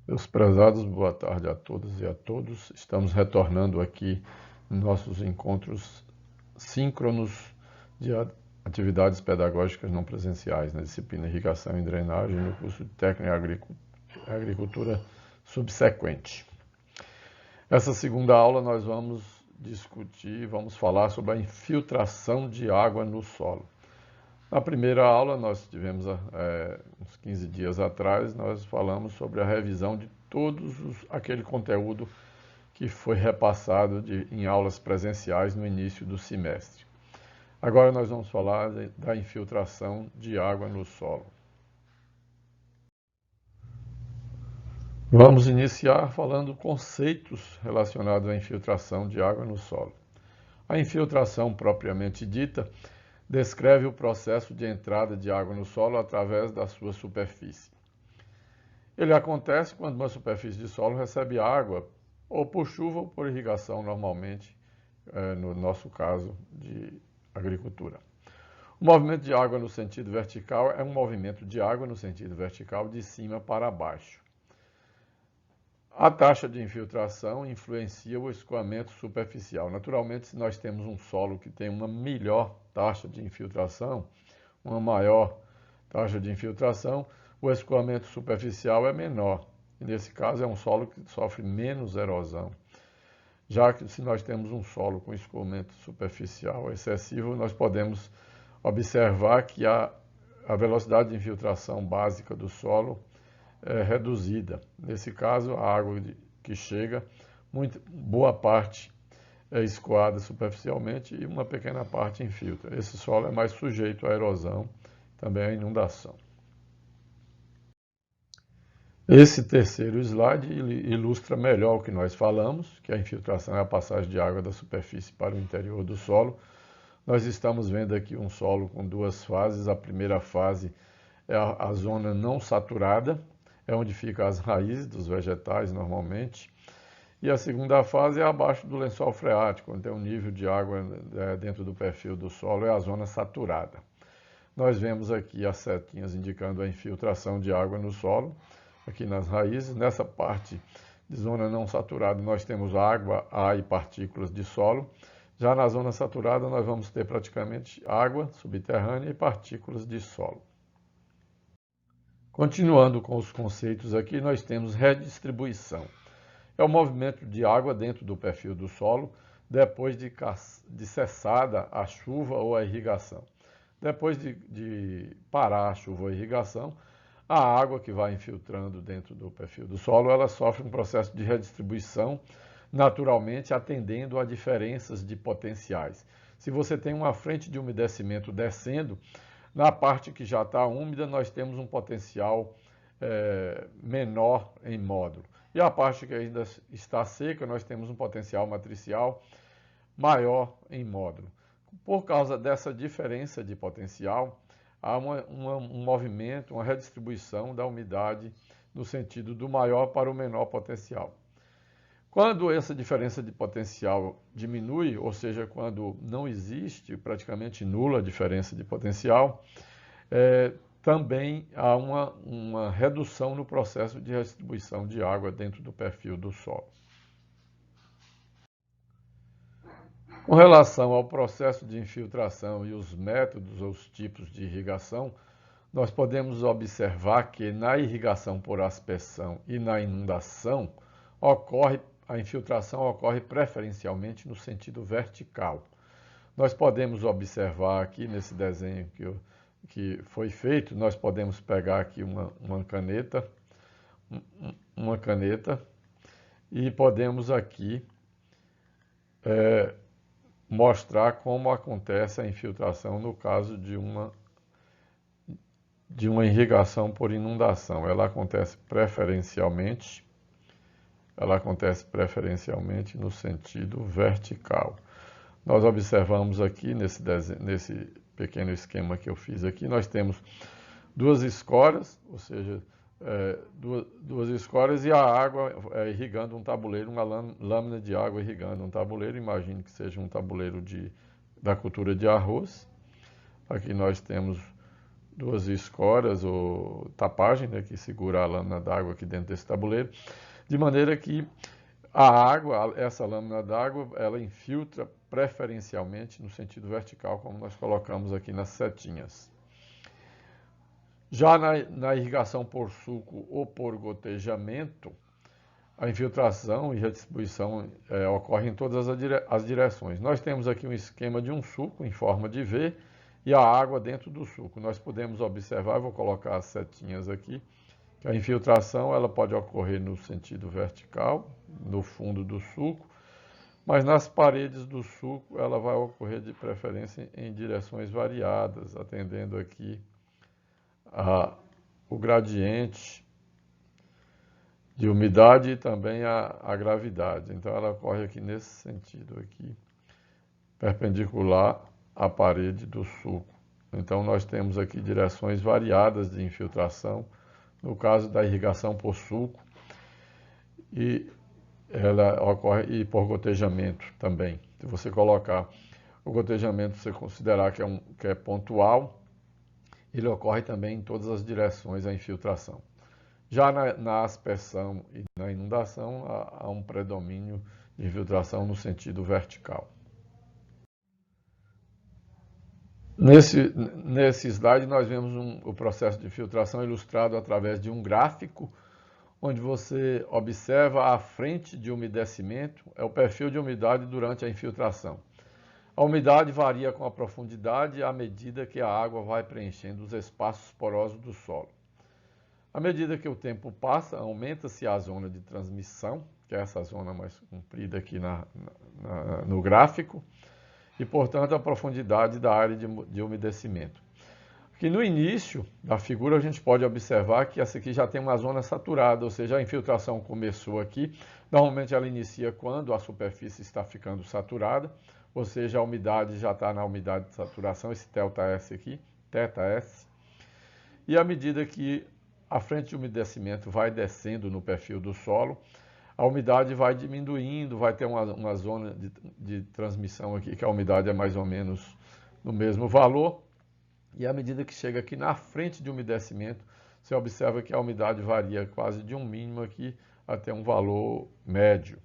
Meus prezados, boa tarde a todas e a todos. Estamos retornando aqui nossos encontros síncronos de atividades pedagógicas não presenciais na disciplina Irrigação e Drenagem no curso de Técnico em Agricultura subsequente. Essa segunda aula nós vamos vamos falar sobre a infiltração de água no solo. Na primeira aula, nós tivemos uns 15 dias atrás, nós falamos sobre a revisão de aquele conteúdo que foi repassado em aulas presenciais no início do semestre. Agora nós vamos falar da infiltração de água no solo. Vamos iniciar falando conceitos relacionados à infiltração de água no solo. A infiltração propriamente dita descreve o processo de entrada de água no solo através da sua superfície. Ele acontece quando uma superfície de solo recebe água ou por chuva ou por irrigação, normalmente, no nosso caso de agricultura. O movimento de água no sentido vertical é um movimento de água no sentido vertical de cima para baixo. A taxa de infiltração influencia o escoamento superficial. Naturalmente, se nós temos um solo que tem uma melhor taxa de infiltração, uma maior taxa de infiltração, o escoamento superficial é menor. E nesse caso, é um solo que sofre menos erosão. Já que se nós temos um solo com escoamento superficial excessivo, nós podemos observar que a velocidade de infiltração básica do solo é reduzida. Nesse caso, a água que chega, boa parte é escoada superficialmente e uma pequena parte infiltra. Esse solo é mais sujeito à erosão, também à inundação. Esse terceiro slide ilustra melhor o que nós falamos, que a infiltração é a passagem de água da superfície para o interior do solo. Nós estamos vendo aqui um solo com duas fases. A primeira fase é a zona não saturada, é onde ficam as raízes dos vegetais normalmente. E a segunda fase é abaixo do lençol freático, onde tem um nível de água dentro do perfil do solo, é a zona saturada. Nós vemos aqui as setinhas indicando a infiltração de água no solo, aqui nas raízes. Nessa parte de zona não saturada, nós temos água, ar e partículas de solo. Já na zona saturada, nós vamos ter praticamente água subterrânea e partículas de solo. Continuando com os conceitos aqui, nós temos redistribuição. É o movimento de água dentro do perfil do solo depois de cessada a chuva ou a irrigação. Depois de parar a chuva ou a irrigação, a água que vai infiltrando dentro do perfil do solo, ela sofre um processo de redistribuição, naturalmente atendendo a diferenças de potenciais. Se você tem uma frente de umedecimento descendo, na parte que já está úmida, nós temos um potencial menor em módulo. E a parte que ainda está seca, nós temos um potencial matricial maior em módulo. Por causa dessa diferença de potencial, há um movimento, uma redistribuição da umidade no sentido do maior para o menor potencial. Quando essa diferença de potencial diminui, ou seja, quando não existe praticamente nula diferença de potencial, também há uma redução no processo de distribuição de água dentro do perfil do solo. Com relação ao processo de infiltração e os métodos ou os tipos de irrigação, nós podemos observar que na irrigação por aspersão e na inundação, a infiltração ocorre preferencialmente no sentido vertical. Nós podemos observar aqui nesse desenho que foi feito, nós podemos pegar aqui uma caneta e podemos aqui mostrar como acontece a infiltração no caso de uma irrigação por inundação. Ela acontece preferencialmente no sentido vertical. Nós observamos aqui nesse pequeno esquema que eu fiz aqui, nós temos duas escoras, ou seja, duas escoras e a água irrigando um tabuleiro, uma lâmina de água irrigando um tabuleiro. Imagine que seja um tabuleiro da cultura de arroz. Aqui nós temos duas escoras ou tapagem, né, que segura a lâmina d'água aqui dentro desse tabuleiro, de maneira que a água, essa lâmina d'água, ela infiltra preferencialmente no sentido vertical, como nós colocamos aqui nas setinhas. Já na irrigação por suco ou por gotejamento, a infiltração e redistribuição ocorrem em todas as direções. Nós temos aqui um esquema de um suco em forma de V e a água dentro do suco. Nós podemos observar, vou colocar as setinhas aqui, que a infiltração ela pode ocorrer no sentido vertical, no fundo do suco, mas nas paredes do suco ela vai ocorrer de preferência em direções variadas, atendendo aqui o gradiente de umidade e também a gravidade. Então ela ocorre aqui nesse sentido aqui, perpendicular à parede do suco. Então nós temos aqui direções variadas de infiltração, no caso da irrigação por suco, e ela ocorre e por gotejamento também. Se você colocar o gotejamento, você considerar que é pontual, ele ocorre também em todas as direções a infiltração. Já na aspersão e na inundação, há um predomínio de infiltração no sentido vertical. Nesse slide, nós vemos o processo de infiltração ilustrado através de um gráfico, onde você observa a frente de umedecimento, é o perfil de umidade durante a infiltração. A umidade varia com a profundidade à medida que a água vai preenchendo os espaços porosos do solo. À medida que o tempo passa, aumenta-se a zona de transmissão, que é essa zona mais comprida aqui no gráfico, e, portanto, a profundidade da área de umedecimento. Aqui no início da figura a gente pode observar que essa aqui já tem uma zona saturada, ou seja, a infiltração começou aqui. Normalmente ela inicia quando a superfície está ficando saturada, ou seja, a umidade já está na umidade de saturação, esse ΔS aqui, ΔS. E à medida que a frente de umedecimento vai descendo no perfil do solo, a umidade vai diminuindo, vai ter uma zona de transmissão aqui, que a umidade é mais ou menos no mesmo valor. E à medida que chega aqui na frente de umedecimento, você observa que a umidade varia quase de um mínimo aqui até um valor médio.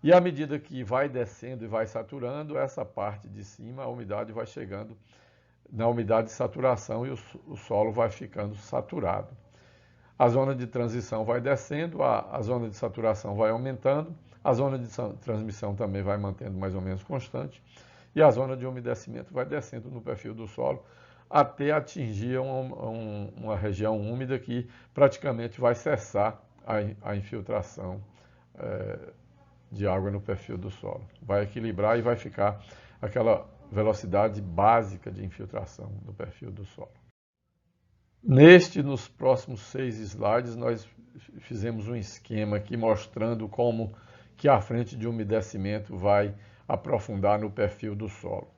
E à medida que vai descendo e vai saturando, essa parte de cima, a umidade vai chegando na umidade de saturação e o solo vai ficando saturado. A zona de transição vai descendo, a zona de saturação vai aumentando, a zona de transmissão também vai mantendo mais ou menos constante, e a zona de umedecimento vai descendo no perfil do solo, até atingir uma região úmida que praticamente vai cessar a infiltração de água no perfil do solo. Vai equilibrar e vai ficar aquela velocidade básica de infiltração no perfil do solo. Nos próximos 6 slides, nós fizemos um esquema aqui mostrando como que a frente de umedecimento vai aprofundar no perfil do solo.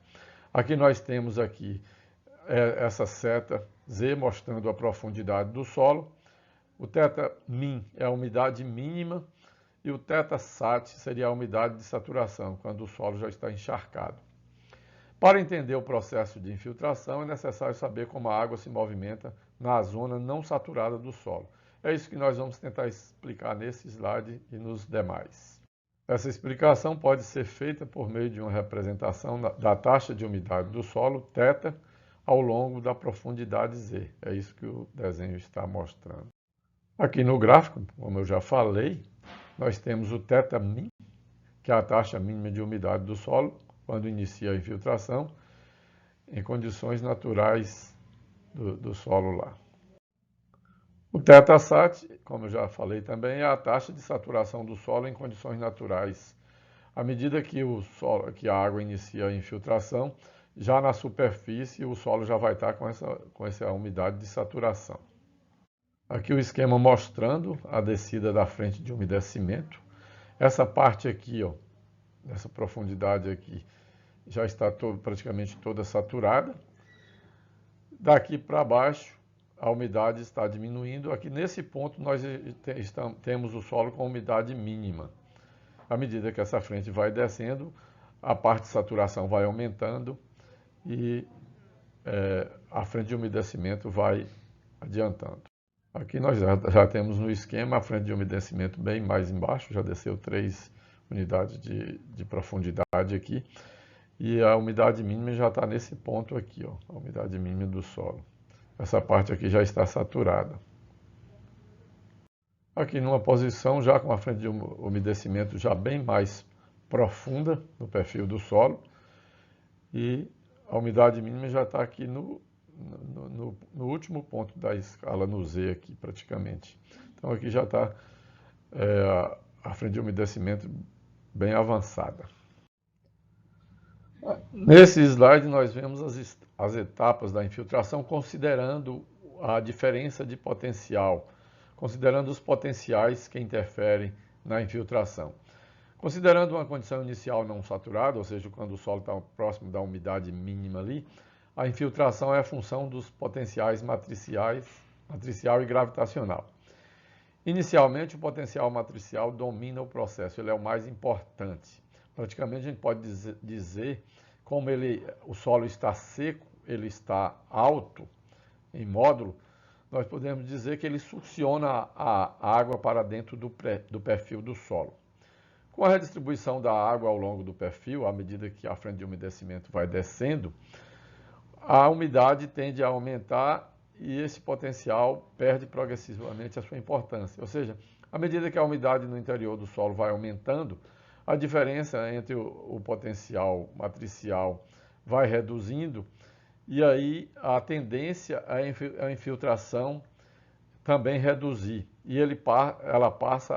Aqui nós temos aqui essa seta Z mostrando a profundidade do solo. O θmin é a umidade mínima e o θsat seria a umidade de saturação, quando o solo já está encharcado. Para entender o processo de infiltração, é necessário saber como a água se movimenta na zona não saturada do solo. É isso que nós vamos tentar explicar nesse slide e nos demais. Essa explicação pode ser feita por meio de uma representação da taxa de umidade do solo, θ, ao longo da profundidade Z. É isso que o desenho está mostrando. Aqui no gráfico, como eu já falei, nós temos o θmin, que é a taxa mínima de umidade do solo, quando inicia a infiltração, em condições naturais do solo lá. O θsat, como eu já falei também, é a taxa de saturação do solo em condições naturais. À medida que a água inicia a infiltração, já na superfície o solo já vai estar com essa umidade de saturação. Aqui o esquema mostrando a descida da frente de umedecimento. Essa parte aqui, ó, essa profundidade aqui, já está praticamente toda saturada. Daqui para baixo, a umidade está diminuindo. Aqui nesse ponto nós temos o solo com umidade mínima. À medida que essa frente vai descendo, a parte de saturação vai aumentando e a frente de umedecimento vai adiantando. Aqui nós já temos no esquema a frente de umedecimento bem mais embaixo, já desceu 3 unidades de profundidade aqui. E a umidade mínima já está nesse ponto aqui, ó, a umidade mínima do solo. Essa parte aqui já está saturada. Aqui numa posição já com a frente de umedecimento já bem mais profunda no perfil do solo. E a umidade mínima já está aqui no último ponto da escala, no Z aqui praticamente. Então aqui já está a frente de umedecimento bem avançada. Nesse slide nós vemos as etapas da infiltração considerando a diferença de potencial, considerando os potenciais que interferem na infiltração. Considerando uma condição inicial não saturada, ou seja, quando o solo está próximo da umidade mínima ali, a infiltração é a função dos potenciais matricial e gravitacional. Inicialmente, o potencial matricial domina o processo, ele é o mais importante. Praticamente, a gente pode dizer, como o solo está seco, ele está alto, em módulo, nós podemos dizer que ele succiona a água para dentro do perfil do solo. Com a redistribuição da água ao longo do perfil, à medida que a frente de umedecimento vai descendo, a umidade tende a aumentar e esse potencial perde progressivamente a sua importância. Ou seja, à medida que a umidade no interior do solo vai aumentando, a diferença entre o potencial matricial vai reduzindo e aí a tendência é a infiltração também reduzir. E ela passa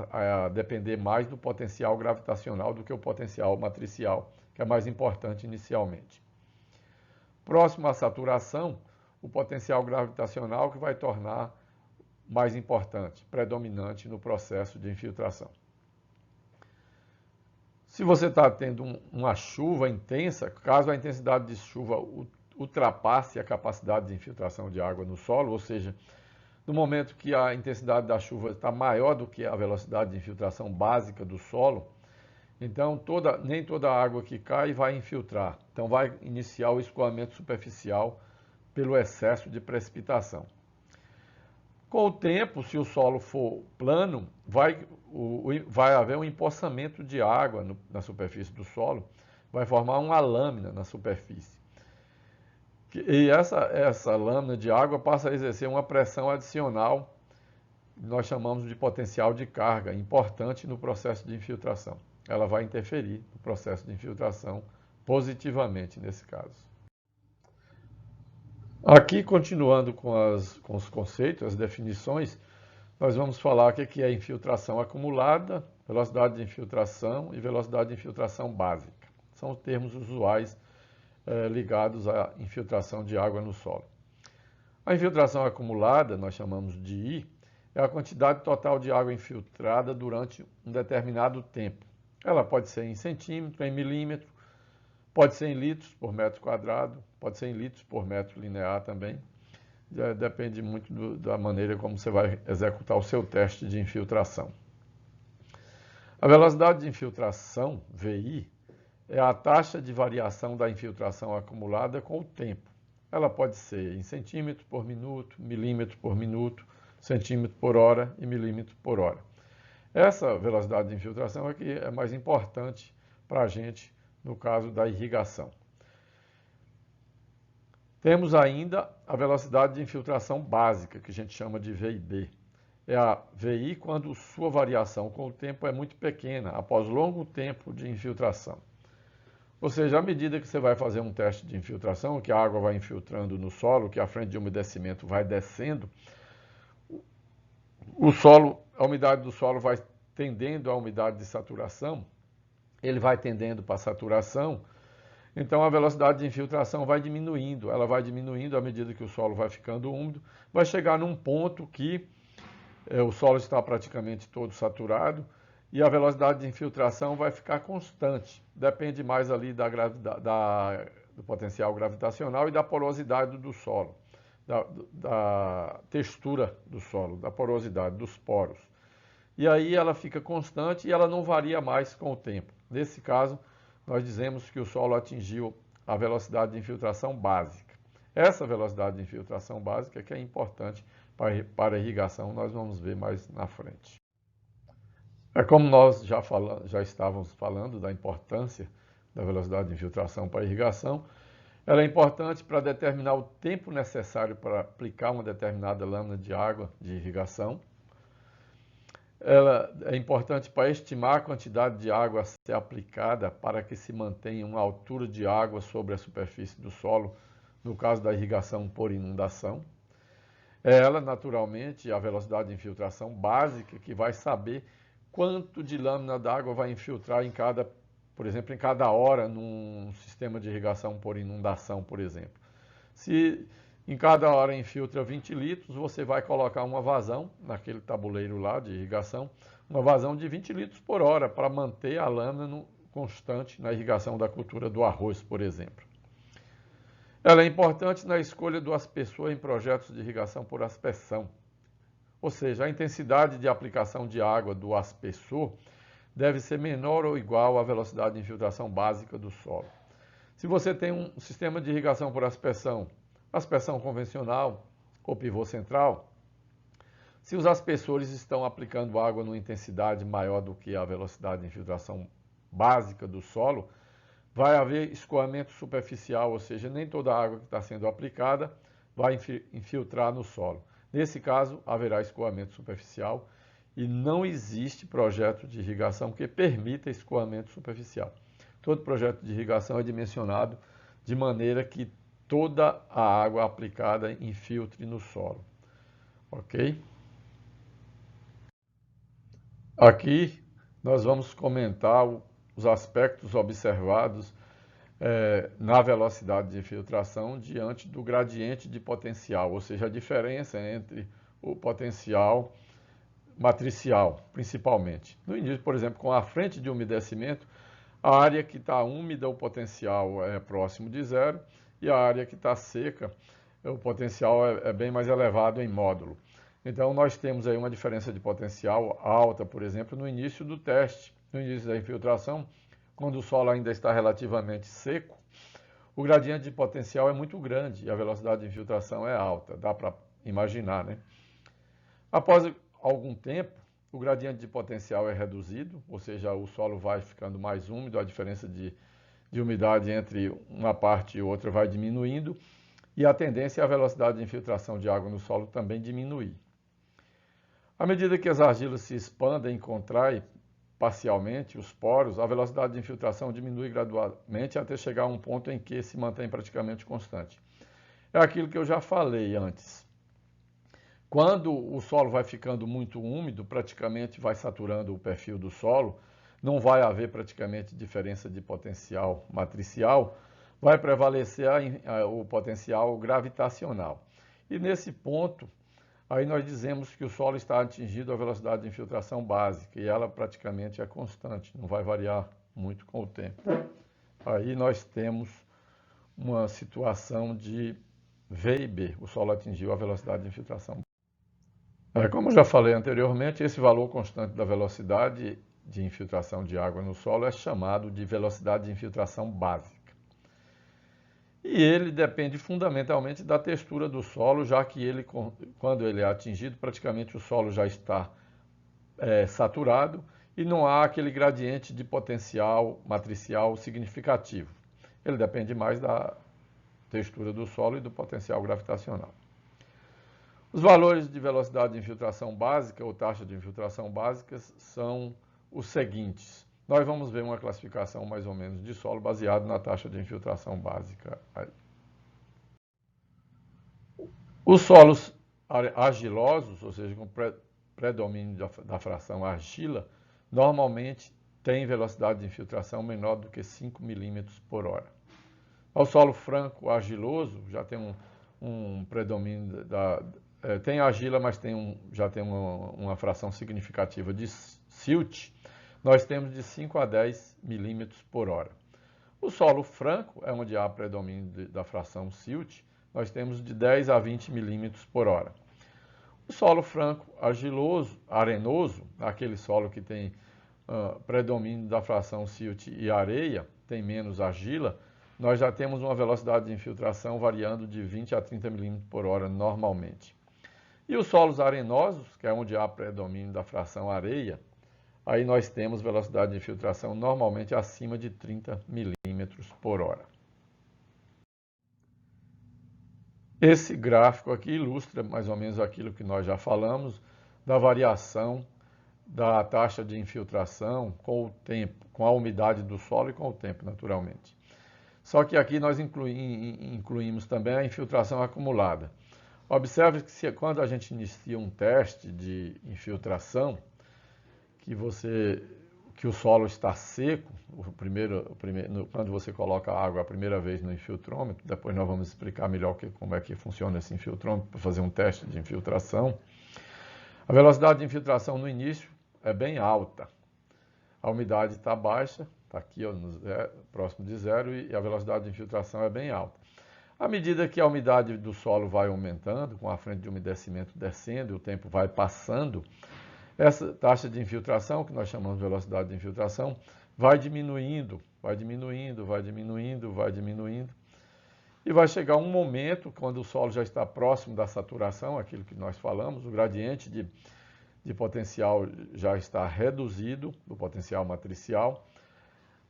a depender mais do potencial gravitacional do que o potencial matricial, que é mais importante inicialmente. Próximo à saturação, o potencial gravitacional que vai tornar mais importante, predominante no processo de infiltração. Se você está tendo uma chuva intensa, caso a intensidade de chuva ultrapasse a capacidade de infiltração de água no solo, ou seja, no momento que a intensidade da chuva está maior do que a velocidade de infiltração básica do solo, então nem toda a água que cai vai infiltrar. Então vai iniciar o escoamento superficial pelo excesso de precipitação. Com o tempo, se o solo for plano, vai haver um empoçamento de água na superfície do solo, vai formar uma lâmina na superfície. E essa lâmina de água passa a exercer uma pressão adicional, que nós chamamos de potencial de carga, importante no processo de infiltração. Ela vai interferir no processo de infiltração positivamente nesse caso. Aqui, continuando com os conceitos, as definições, nós vamos falar o que é infiltração acumulada, velocidade de infiltração e velocidade de infiltração básica. São os termos usuais ligados à infiltração de água no solo. A infiltração acumulada, nós chamamos de I, é a quantidade total de água infiltrada durante um determinado tempo. Ela pode ser em centímetro, em milímetro, pode ser em litros por metro quadrado, pode ser em litros por metro linear também. Depende muito da maneira como você vai executar o seu teste de infiltração. A velocidade de infiltração, VI, é a taxa de variação da infiltração acumulada com o tempo. Ela pode ser em centímetro por minuto, milímetro por minuto, centímetro por hora e milímetro por hora. Essa velocidade de infiltração aqui é mais importante para a gente no caso da irrigação. Temos ainda a velocidade de infiltração básica, que a gente chama de VIB. É a VI quando sua variação com o tempo é muito pequena, após longo tempo de infiltração. Ou seja, à medida que você vai fazer um teste de infiltração, que a água vai infiltrando no solo, que a frente de umedecimento vai descendo, a umidade do solo vai tendendo à umidade de saturação, ele vai tendendo para a saturação, então a velocidade de infiltração vai diminuindo, ela vai diminuindo à medida que o solo vai ficando úmido, vai chegar num ponto que o solo está praticamente todo saturado e a velocidade de infiltração vai ficar constante, depende mais ali do potencial gravitacional e da porosidade do solo, da textura do solo, da porosidade dos poros. E aí ela fica constante e ela não varia mais com o tempo. Nesse caso, nós dizemos que o solo atingiu a velocidade de infiltração básica. Essa velocidade de infiltração básica que é importante para a irrigação, nós vamos ver mais na frente. É como nós já estávamos falando da importância da velocidade de infiltração para a irrigação, ela é importante para determinar o tempo necessário para aplicar uma determinada lâmina de água de irrigação. Ela é importante para estimar a quantidade de água a ser aplicada para que se mantenha uma altura de água sobre a superfície do solo, no caso da irrigação por inundação. É ela, naturalmente, a velocidade de infiltração básica, que vai saber quanto de lâmina d'água vai infiltrar por exemplo, em cada hora num sistema de irrigação por inundação, por exemplo. Se em cada hora infiltra 20 litros, você vai colocar uma vazão naquele tabuleiro lá de irrigação, uma vazão de 20 litros por hora para manter a lâmina constante na irrigação da cultura do arroz, por exemplo. Ela é importante na escolha do aspersor em projetos de irrigação por aspersão, ou seja, a intensidade de aplicação de água do aspersor deve ser menor ou igual à velocidade de infiltração básica do solo. Se você tem um sistema de irrigação por aspersão convencional ou pivô central, se os aspersores estão aplicando água numa intensidade maior do que a velocidade de infiltração básica do solo, vai haver escoamento superficial, ou seja, nem toda a água que está sendo aplicada vai infiltrar no solo. Nesse caso, haverá escoamento superficial e não existe projeto de irrigação que permita escoamento superficial. Todo projeto de irrigação é dimensionado de maneira que toda a água aplicada infiltre no solo. Ok? Aqui nós vamos comentar os aspectos observados na velocidade de infiltração diante do gradiente de potencial, ou seja, a diferença entre o potencial matricial, principalmente. No início, por exemplo, com a frente de umedecimento, a área que está úmida, o potencial é próximo de zero, e a área que está seca, o potencial é bem mais elevado em módulo. Então, nós temos aí uma diferença de potencial alta, por exemplo, no início do teste, no início da infiltração, quando o solo ainda está relativamente seco, o gradiente de potencial é muito grande e a velocidade de infiltração é alta, dá para imaginar, né? Após algum tempo, o gradiente de potencial é reduzido, ou seja, o solo vai ficando mais úmido, a diferença de umidade entre uma parte e outra vai diminuindo, e a tendência é a velocidade de infiltração de água no solo também diminuir. À medida que as argilas se expandem e contraem parcialmente os poros, a velocidade de infiltração diminui gradualmente até chegar a um ponto em que se mantém praticamente constante. É aquilo que eu já falei antes. Quando o solo vai ficando muito úmido, praticamente vai saturando o perfil do solo, não vai haver praticamente diferença de potencial matricial, vai prevalecer o potencial gravitacional. E nesse ponto, aí nós dizemos que o solo está atingindo a velocidade de infiltração básica e ela praticamente é constante, não vai variar muito com o tempo. Aí nós temos uma situação de V e B, o solo atingiu a velocidade de infiltração. Como eu já falei anteriormente, esse valor constante da velocidade de infiltração de água no solo é chamado de velocidade de infiltração básica. E ele depende fundamentalmente da textura do solo, já que quando ele é atingido, praticamente o solo já está saturado e não há aquele gradiente de potencial matricial significativo. Ele depende mais da textura do solo e do potencial gravitacional. Os valores de velocidade de infiltração básica ou taxa de infiltração básica são os seguintes. Nós vamos ver uma classificação mais ou menos de solo baseado na taxa de infiltração básica. Os solos argilosos, ou seja, com predomínio da fração argila, normalmente têm velocidade de infiltração menor do que 5 milímetros por hora. O solo franco argiloso já tem um predomínio tem argila, mas já tem uma fração significativa de silt. Nós temos de 5 a 10 milímetros por hora. O solo franco é onde há predomínio da fração silt, nós temos de 10 a 20 milímetros por hora. O solo franco argiloso, arenoso, aquele solo que tem predomínio da fração silt e areia, tem menos argila, nós já temos uma velocidade de infiltração variando de 20 a 30 milímetros por hora normalmente. E os solos arenosos, que é onde há predomínio da fração areia, aí nós temos velocidade de infiltração normalmente acima de 30 milímetros por hora. Esse gráfico aqui ilustra mais ou menos aquilo que nós já falamos, da variação da taxa de infiltração com o tempo, com a umidade do solo e com o tempo, naturalmente. Só que aqui nós incluímos também a infiltração acumulada. Observe que quando a gente inicia um teste de infiltração, que o solo está seco, quando você coloca a água a primeira vez no infiltrômetro, depois nós vamos explicar melhor como é que funciona esse infiltrômetro para fazer um teste de infiltração. A velocidade de infiltração no início é bem alta. A umidade está baixa, está aqui ó, próximo de zero, e a velocidade de infiltração é bem alta. À medida que a umidade do solo vai aumentando, com a frente de umedecimento descendo e o tempo vai passando, essa taxa de infiltração, que nós chamamos de velocidade de infiltração, vai diminuindo, vai diminuindo, vai diminuindo, vai diminuindo. E vai chegar um momento, quando o solo já está próximo da saturação, aquilo que nós falamos, o gradiente de potencial já está reduzido, do potencial matricial,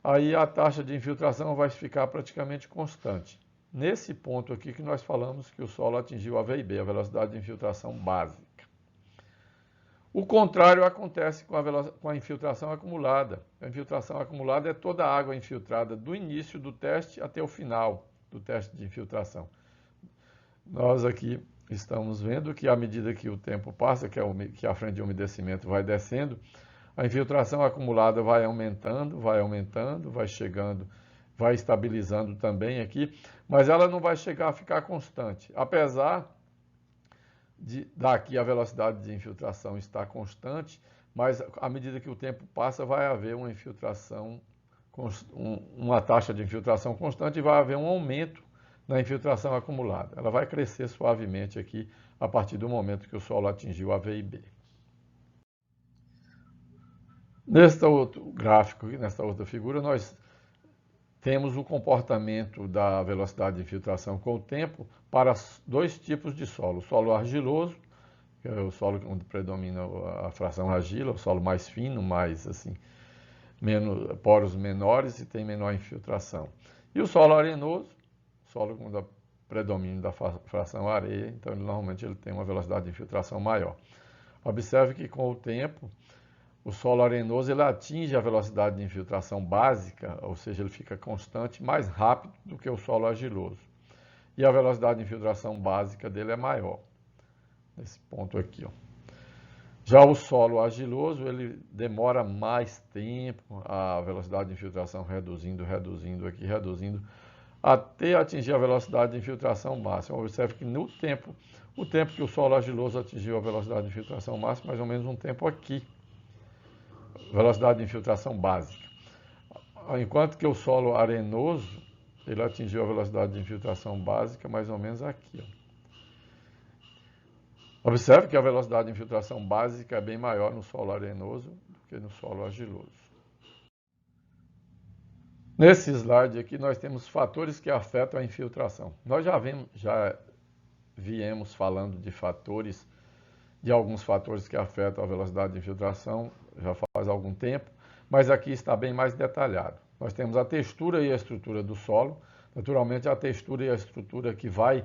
aí a taxa de infiltração vai ficar praticamente constante. Nesse ponto aqui que nós falamos que o solo atingiu a VIB, a velocidade de infiltração básica. O contrário acontece com a infiltração acumulada. A infiltração acumulada é toda a água infiltrada do início do teste até o final do teste de infiltração. Nós aqui estamos vendo que à medida que o tempo passa, que a frente de umedecimento vai descendo, a infiltração acumulada vai aumentando, vai chegando, vai estabilizando também aqui, mas ela não vai chegar a ficar constante, apesar daqui a velocidade de infiltração está constante, mas à medida que o tempo passa vai haver uma infiltração, uma taxa de infiltração constante e vai haver um aumento na infiltração acumulada. Ela vai crescer suavemente aqui a partir do momento que o solo atingiu a VIB. Neste outro gráfico, nesta outra figura, nós temos o comportamento da velocidade de infiltração com o tempo para dois tipos de solo. O solo argiloso, que é o solo onde predomina a fração argila, o solo mais fino, mais assim, poros menores e tem menor infiltração. E o solo arenoso, solo com predomínio da fração areia, então normalmente ele tem uma velocidade de infiltração maior. Observe que com o tempo, o solo arenoso ele atinge a velocidade de infiltração básica, ou seja, ele fica constante, mais rápido do que o solo argiloso. E a velocidade de infiltração básica dele é maior, nesse ponto aqui. Ó. Já o solo argiloso, ele demora mais tempo, a velocidade de infiltração reduzindo, até atingir a velocidade de infiltração máxima. Observe que o tempo que o solo argiloso atingiu a velocidade de infiltração máxima, mais ou menos um tempo aqui. Velocidade de infiltração básica. Enquanto que o solo arenoso, ele atingiu a velocidade de infiltração básica mais ou menos aqui. Ó. Observe que a velocidade de infiltração básica é bem maior no solo arenoso do que no solo argiloso. Nesse slide aqui nós temos fatores que afetam a infiltração. Nós já viemos falando de alguns fatores que afetam a velocidade de infiltração já faz algum tempo, mas aqui está bem mais detalhado. Nós temos a textura e a estrutura do solo, naturalmente a textura e a estrutura que vai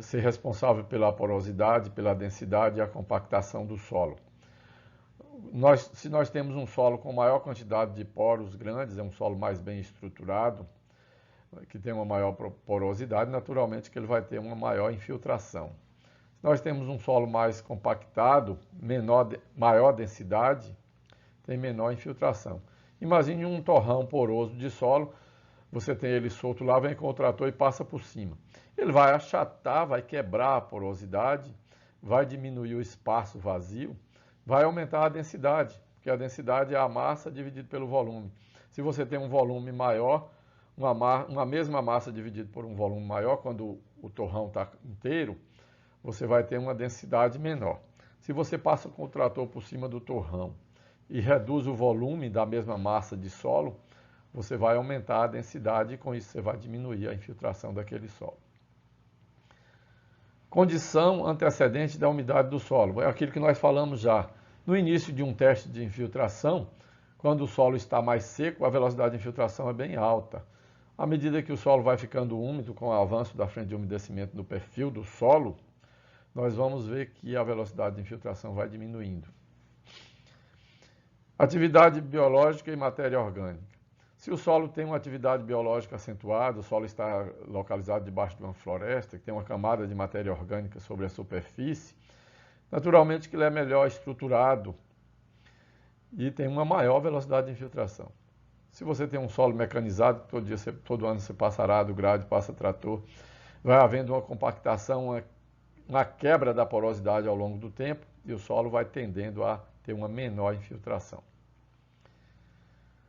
ser responsável pela porosidade, pela densidade e a compactação do solo. Se nós temos um solo com maior quantidade de poros grandes, é um solo mais bem estruturado, que tem uma maior porosidade, naturalmente que ele vai ter uma maior infiltração. Nós temos um solo mais compactado, maior densidade, tem menor infiltração. Imagine um torrão poroso de solo, você tem ele solto lá, vem com o trator e passa por cima. Ele vai achatar, vai quebrar a porosidade, vai diminuir o espaço vazio, vai aumentar a densidade, porque a densidade é a massa dividida pelo volume. Se você tem um volume maior, uma mesma massa dividida por um volume maior, quando o torrão está inteiro, você vai ter uma densidade menor. Se você passa com o trator por cima do torrão e reduz o volume da mesma massa de solo, você vai aumentar a densidade e com isso você vai diminuir a infiltração daquele solo. Condição antecedente da umidade do solo, é aquilo que nós falamos já. No início de um teste de infiltração, quando o solo está mais seco, a velocidade de infiltração é bem alta. À medida que o solo vai ficando úmido, com o avanço da frente de umedecimento do perfil do solo, nós vamos ver que a velocidade de infiltração vai diminuindo. Atividade biológica e matéria orgânica. Se o solo tem uma atividade biológica acentuada, o solo está localizado debaixo de uma floresta, que tem uma camada de matéria orgânica sobre a superfície, naturalmente que ele é melhor estruturado e tem uma maior velocidade de infiltração. Se você tem um solo mecanizado, todo ano você passa arado, grade, passa trator, vai havendo uma compactação, uma quebra da porosidade ao longo do tempo e o solo vai tendendo a ter uma menor infiltração.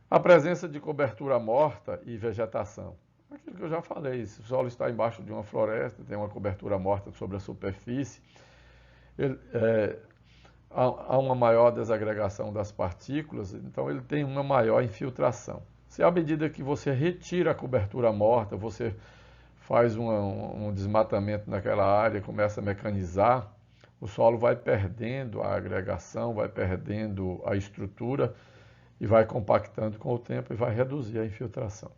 A presença de cobertura morta e vegetação. Aquilo que eu já falei, se o solo está embaixo de uma floresta, tem uma cobertura morta sobre a superfície, há uma maior desagregação das partículas, então ele tem uma maior infiltração. Se à medida que você retira a cobertura morta, você faz um desmatamento naquela área, começa a mecanizar, o solo vai perdendo a agregação, vai perdendo a estrutura e vai compactando com o tempo e vai reduzir a infiltração.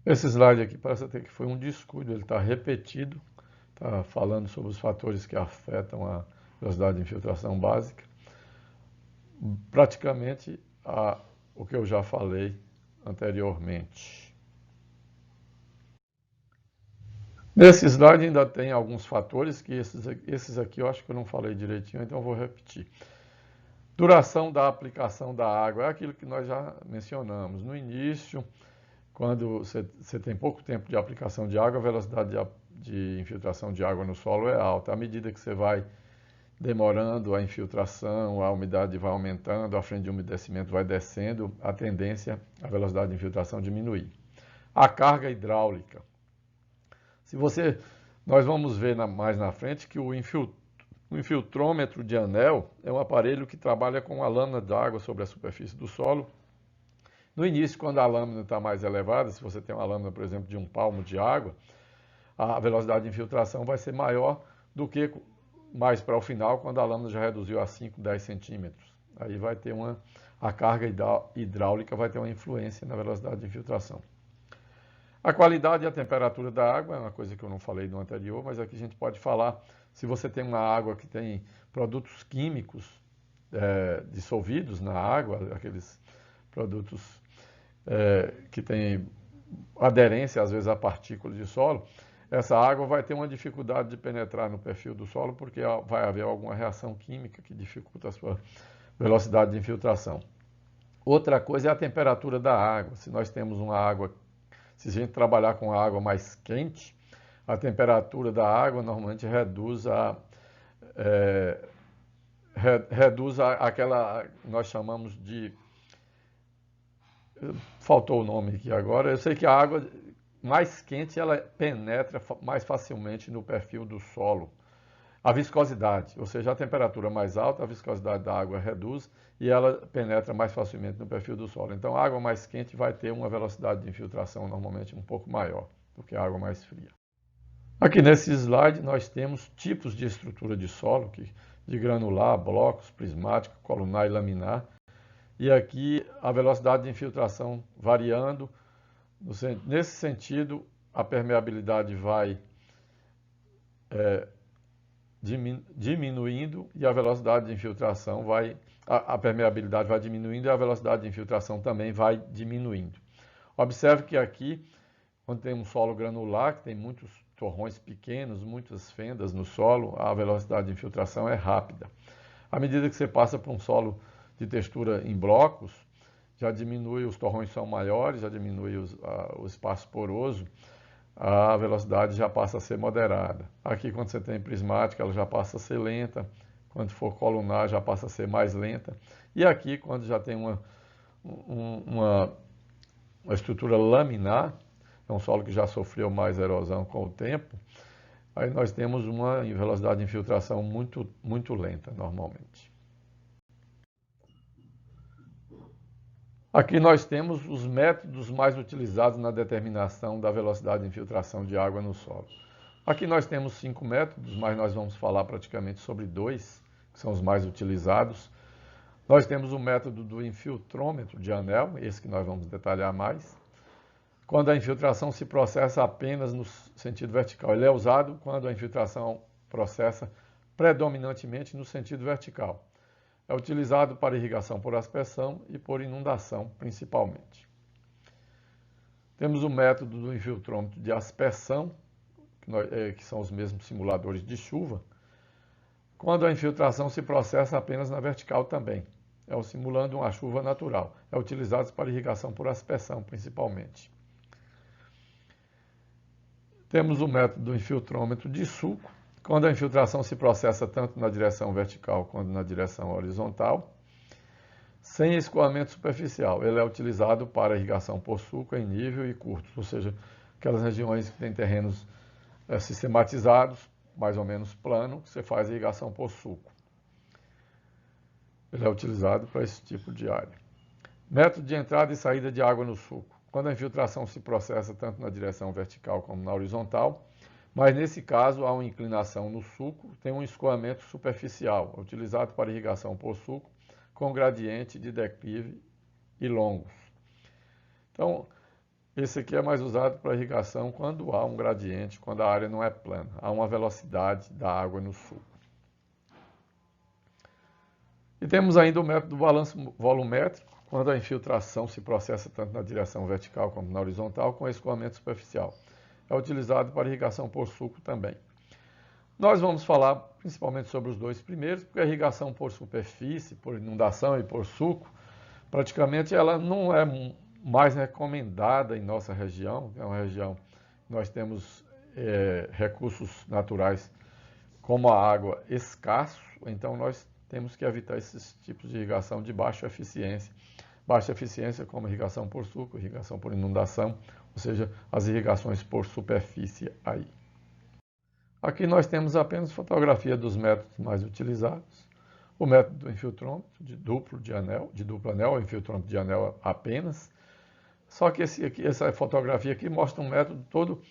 Esse slide aqui parece até que foi um descuido, ele está repetido, está falando sobre os fatores que afetam a velocidade de infiltração básica. Praticamente o que eu já falei anteriormente. Nesse slide ainda tem alguns fatores que esses aqui eu acho que eu não falei direitinho, então eu vou repetir. Duração da aplicação da água, é aquilo que nós já mencionamos. No início, quando você tem pouco tempo de aplicação de água, a velocidade de infiltração de água no solo é alta. À medida que você vai demorando a infiltração, a umidade vai aumentando, a frente de umedecimento vai descendo, a tendência, a velocidade de infiltração diminuir. A carga hidráulica. Nós vamos ver mais na frente que o infiltrômetro de anel é um aparelho que trabalha com a lâmina d'água sobre a superfície do solo. No início, quando a lâmina está mais elevada, se você tem uma lâmina, por exemplo, de 1 palmo de água, a velocidade de infiltração vai ser maior do que mais para o final, quando a lâmina já reduziu a 5, 10 centímetros. Aí vai ter a carga hidráulica vai ter uma influência na velocidade de infiltração. A qualidade e a temperatura da água é uma coisa que eu não falei no anterior, mas aqui a gente pode falar, se você tem uma água que tem produtos químicos dissolvidos na água, aqueles produtos que têm aderência, às vezes, a partículas de solo, essa água vai ter uma dificuldade de penetrar no perfil do solo, porque vai haver alguma reação química que dificulta a sua velocidade de infiltração. Outra coisa é a temperatura da água. Se nós temos uma água, se a gente trabalhar com água mais quente, a temperatura da água normalmente reduz aquela, nós chamamos de, faltou o nome aqui agora, eu sei que a água mais quente ela penetra mais facilmente no perfil do solo. A viscosidade, ou seja, a temperatura mais alta, a viscosidade da água reduz e ela penetra mais facilmente no perfil do solo. Então, a água mais quente vai ter uma velocidade de infiltração normalmente um pouco maior do que a água mais fria. Aqui nesse slide nós temos tipos de estrutura de solo, de granular, blocos, prismático, colunar e laminar. E aqui a velocidade de infiltração variando. Nesse sentido, a permeabilidade vai diminuindo e a velocidade de infiltração a permeabilidade vai diminuindo e a velocidade de infiltração também vai diminuindo. Observe que aqui, quando tem um solo granular, que tem muitos torrões pequenos, muitas fendas no solo, a velocidade de infiltração é rápida. À medida que você passa para um solo de textura em blocos, já diminui, os torrões são maiores, já diminui o espaço poroso, a velocidade já passa a ser moderada. Aqui, quando você tem prismática, ela já passa a ser lenta. Quando for colunar, já passa a ser mais lenta. E aqui, quando já tem uma estrutura laminar, é um solo que já sofreu mais erosão com o tempo, aí nós temos uma velocidade de infiltração muito lenta, normalmente. Aqui nós temos os métodos mais utilizados na determinação da velocidade de infiltração de água no solo. Aqui nós temos 5 métodos, mas nós vamos falar praticamente sobre 2, que são os mais utilizados. Nós temos o método do infiltrômetro de anel, esse que nós vamos detalhar mais. Quando a infiltração se processa apenas no sentido vertical. Ele é usado quando a infiltração processa predominantemente no sentido vertical. É utilizado para irrigação por aspersão e por inundação, principalmente. Temos o método do infiltrômetro de aspersão, que são os mesmos simuladores de chuva, quando a infiltração se processa apenas na vertical também. É simulando uma chuva natural. É utilizado para irrigação por aspersão, principalmente. Temos o método do infiltrômetro de sulco, quando a infiltração se processa tanto na direção vertical quanto na direção horizontal, sem escoamento superficial. Ele é utilizado para irrigação por sulco em nível e curto, ou seja, aquelas regiões que têm terrenos sistematizados, mais ou menos plano, que você faz irrigação por sulco. Ele é utilizado para esse tipo de área. Método de entrada e saída de água no sulco. Quando a infiltração se processa tanto na direção vertical como na horizontal, mas nesse caso há uma inclinação no sulco, tem um escoamento superficial, utilizado para irrigação por sulco, com gradiente de declive e longos. Então, esse aqui é mais usado para irrigação quando há um gradiente, quando a área não é plana, há uma velocidade da água no sulco. E temos ainda o método do balanço volumétrico, quando a infiltração se processa tanto na direção vertical como na horizontal, com escoamento superficial. É utilizado para irrigação por sulco também. Nós vamos falar principalmente sobre os dois primeiros, porque a irrigação por superfície, por inundação e por sulco, praticamente ela não é mais recomendada em nossa região. É uma região que nós temos recursos naturais como a água escasso, então nós temos que evitar esses tipos de irrigação de baixa eficiência. Baixa eficiência como irrigação por sulco, irrigação por inundação, ou seja, as irrigações por superfície aí. Aqui nós temos apenas fotografia dos métodos mais utilizados. O método do infiltrômetro de duplo anel, o infiltrômetro de anel apenas. Só que essa fotografia aqui mostra um método todo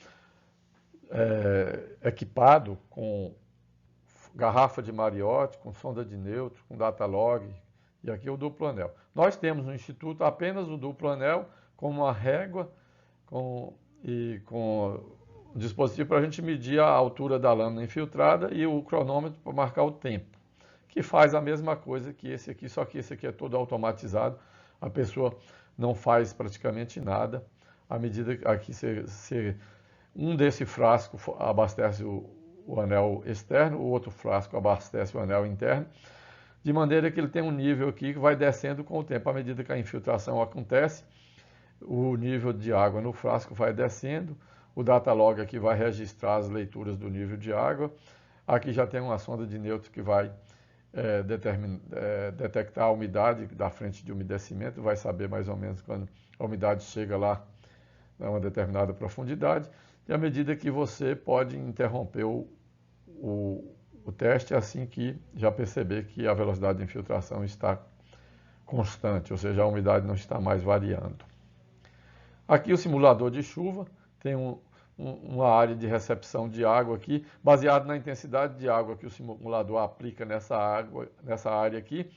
equipado com garrafa de Mariotti, com sonda de neutro, com datalog, e aqui o duplo anel. Nós temos no Instituto apenas o duplo anel com uma régua e com um dispositivo para a gente medir a altura da lâmina infiltrada e o cronômetro para marcar o tempo, que faz a mesma coisa que esse aqui, só que esse aqui é todo automatizado, a pessoa não faz praticamente nada, à medida que aqui um desse frasco abastece o anel externo, o outro frasco abastece o anel interno, de maneira que ele tem um nível aqui que vai descendo com o tempo. À medida que a infiltração acontece, o nível de água no frasco vai descendo, o datalog aqui vai registrar as leituras do nível de água, aqui já tem uma sonda de neutro que vai detectar a umidade da frente de umedecimento, vai saber mais ou menos quando a umidade chega lá a uma determinada profundidade, e à medida que você pode interromper o teste assim que já perceber que a velocidade de infiltração está constante, ou seja, a umidade não está mais variando. Aqui o simulador de chuva tem uma área de recepção de água aqui, baseado na intensidade de água que o simulador aplica nessa área aqui.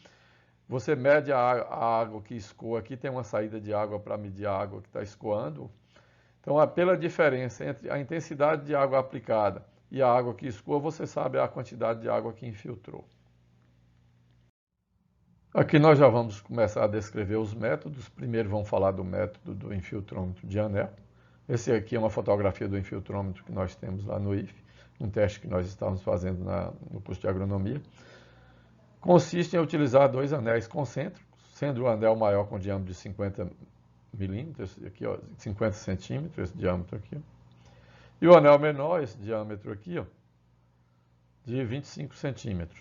Você mede a água que escoa aqui, tem uma saída de água para medir a água que está escoando. Então, pela diferença entre a intensidade de água aplicada e a água que escoa, você sabe a quantidade de água que infiltrou. Aqui nós já vamos começar a descrever os métodos. Primeiro vamos falar do método do infiltrômetro de anel. Esse aqui é uma fotografia do infiltrômetro que nós temos lá no IFE, um teste que nós estávamos fazendo no curso de agronomia. Consiste em utilizar 2 anéis concêntricos, sendo o anel maior com diâmetro de 50 milímetros, aqui, ó, 50 centímetros, esse diâmetro aqui, ó. E o anel menor, esse diâmetro aqui, ó, de 25 centímetros.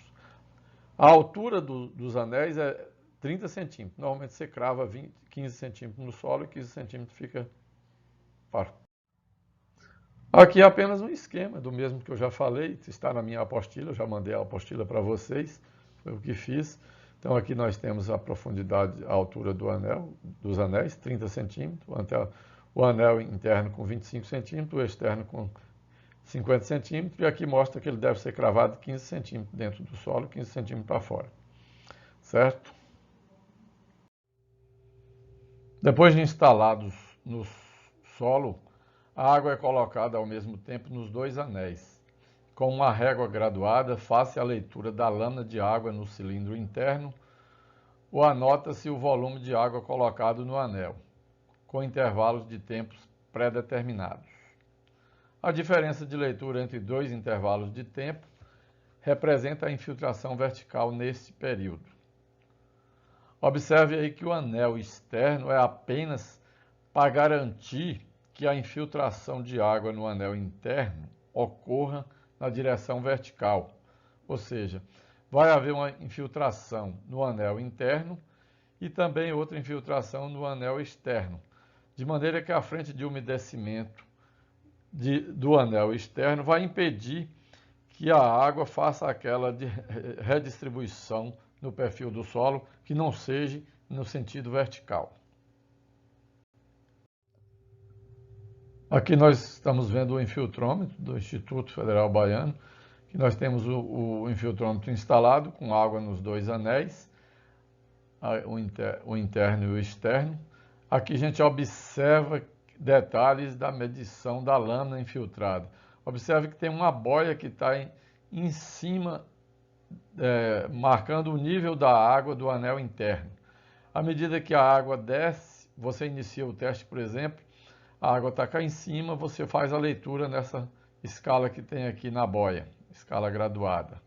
A altura dos anéis é 30 centímetros. Normalmente você crava 15 centímetros no solo e 15 centímetros fica par. Aqui é apenas um esquema do mesmo que eu já falei, está na minha apostila, eu já mandei a apostila para vocês, foi o que fiz. Então aqui nós temos a profundidade, a altura dos anéis, 30 centímetros, o anel interno com 25 centímetros, o externo com 50 centímetros, e aqui mostra que ele deve ser cravado 15 centímetros dentro do solo, 15 centímetros para fora, certo? Depois de instalados no solo, a água é colocada ao mesmo tempo nos dois anéis. Com uma régua graduada, face a leitura da lâmina de água no cilindro interno, ou anota-se o volume de água colocado no anel, com intervalos de tempos pré-determinados. A diferença de leitura entre dois intervalos de tempo representa a infiltração vertical nesse período. Observe aí que o anel externo é apenas para garantir que a infiltração de água no anel interno ocorra na direção vertical, ou seja, vai haver uma infiltração no anel interno e também outra infiltração no anel externo, de maneira que a frente de umedecimento do anel externo vai impedir que a água faça aquela redistribuição no perfil do solo que não seja no sentido vertical. Aqui nós estamos vendo o infiltrômetro do Instituto Federal Baiano, que nós temos o infiltrômetro instalado com água nos dois anéis, o interno e o externo. Aqui a gente observa detalhes da medição da lâmina infiltrada. Observe que tem uma boia que está em cima, marcando o nível da água do anel interno. À medida que a água desce, você inicia o teste, por exemplo, a água está cá em cima, você faz a leitura nessa escala que tem aqui na boia, escala graduada.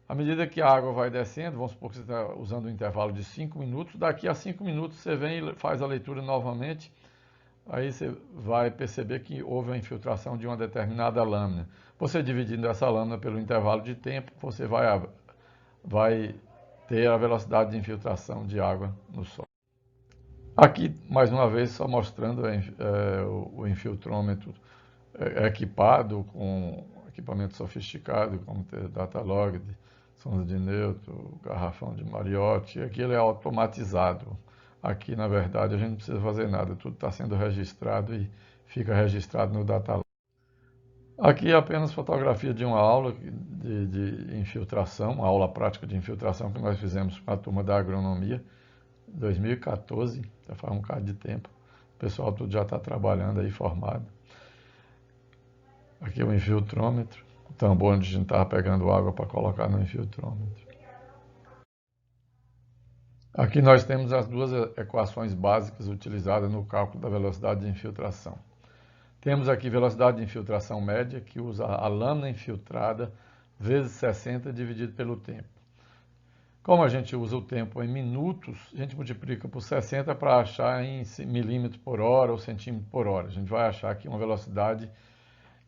À medida que a água vai descendo, vamos supor que você está usando um intervalo de 5 minutos, daqui a 5 minutos você vem e faz a leitura novamente, aí você vai perceber que houve a infiltração de uma determinada lâmina. Você dividindo essa lâmina pelo intervalo de tempo, você vai ter a velocidade de infiltração de água no solo. Aqui, mais uma vez, só mostrando o infiltrômetro equipado com equipamento sofisticado, como ter data log, sonda de neutro, garrafão de Mariotti. Aqui ele é automatizado. Aqui, na verdade, a gente não precisa fazer nada, tudo está sendo registrado e fica registrado no data log. Aqui é apenas fotografia de uma aula de infiltração, uma aula prática de infiltração que nós fizemos com a turma da agronomia, 2014, já faz um bocado de tempo. O pessoal tudo já está trabalhando aí, formado. Aqui é o infiltrômetro, o tambor onde a gente estava pegando água para colocar no infiltrômetro. Aqui nós temos as duas equações básicas utilizadas no cálculo da velocidade de infiltração. Temos aqui velocidade de infiltração média, que usa a lâmina infiltrada vezes 60 dividido pelo tempo. Como a gente usa o tempo em minutos, a gente multiplica por 60 para achar em milímetro por hora ou centímetro por hora. A gente vai achar aqui uma velocidade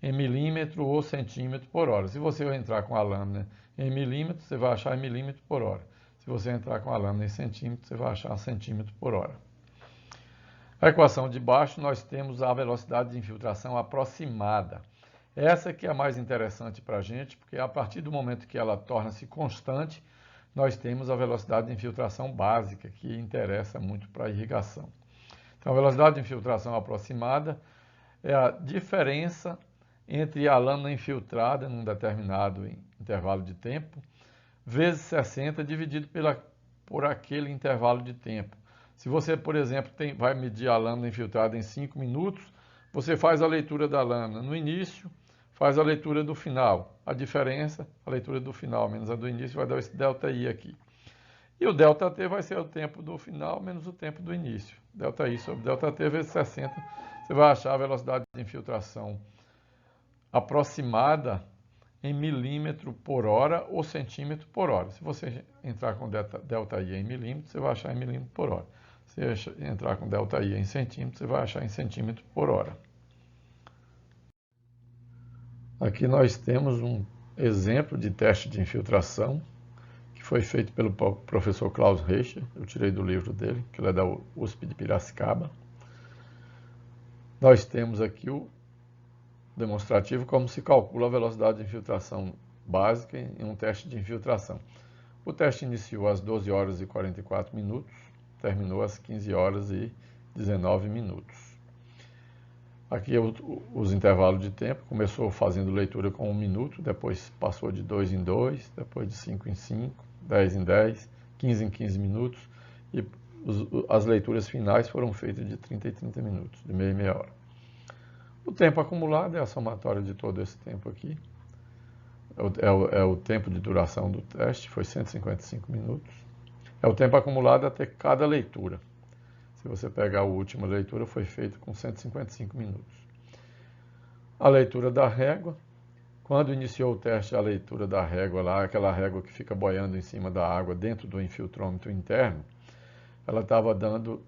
em milímetro ou centímetro por hora. Se você entrar com a lâmina em milímetro, você vai achar em milímetro por hora. Se você entrar com a lâmina em centímetro, você vai achar centímetro por hora. A equação de baixo, nós temos a velocidade de infiltração aproximada. Essa que é a mais interessante para a gente, porque a partir do momento que ela torna-se constante, nós temos a velocidade de infiltração básica, que interessa muito para a irrigação. Então, a velocidade de infiltração aproximada é a diferença entre a lâmina infiltrada num determinado intervalo de tempo, vezes 60 dividido por aquele intervalo de tempo. Se você, por exemplo, vai medir a lâmina infiltrada em 5 minutos, você faz a leitura da lâmina no início, faz a leitura do final. A diferença, a leitura do final menos a do início, vai dar esse ΔI aqui. E o ΔT vai ser o tempo do final menos o tempo do início. ΔI sobre ΔT vezes 60, você vai achar a velocidade de infiltração aproximada em milímetro por hora ou centímetro por hora. Se você entrar com ΔI em milímetro, você vai achar em milímetro por hora. Se entrar com ΔI em centímetro, você vai achar em centímetro por hora. Aqui nós temos um exemplo de teste de infiltração que foi feito pelo professor Klaus Reicher. Eu tirei do livro dele, que ele é da USP de Piracicaba. Nós temos aqui o demonstrativo como se calcula a velocidade de infiltração básica em um teste de infiltração. O teste iniciou às 12 horas e 44 minutos, terminou às 15 horas e 19 minutos. Aqui os intervalos de tempo, começou fazendo leitura com 1 minuto, depois passou de 2 em 2, depois de 5 em 5, 10 em 10, 15 em 15 minutos, e as leituras finais foram feitas de 30 em 30 minutos, de meia em meia hora. O tempo acumulado é a somatória de todo esse tempo aqui. É o tempo de duração do teste, foi 155 minutos. É o tempo acumulado até cada leitura. Se você pegar a última leitura, foi feita com 155 minutos. A leitura da régua. Quando iniciou o teste, a leitura da régua lá, aquela régua que fica boiando em cima da água dentro do infiltrômetro interno, ela estava dando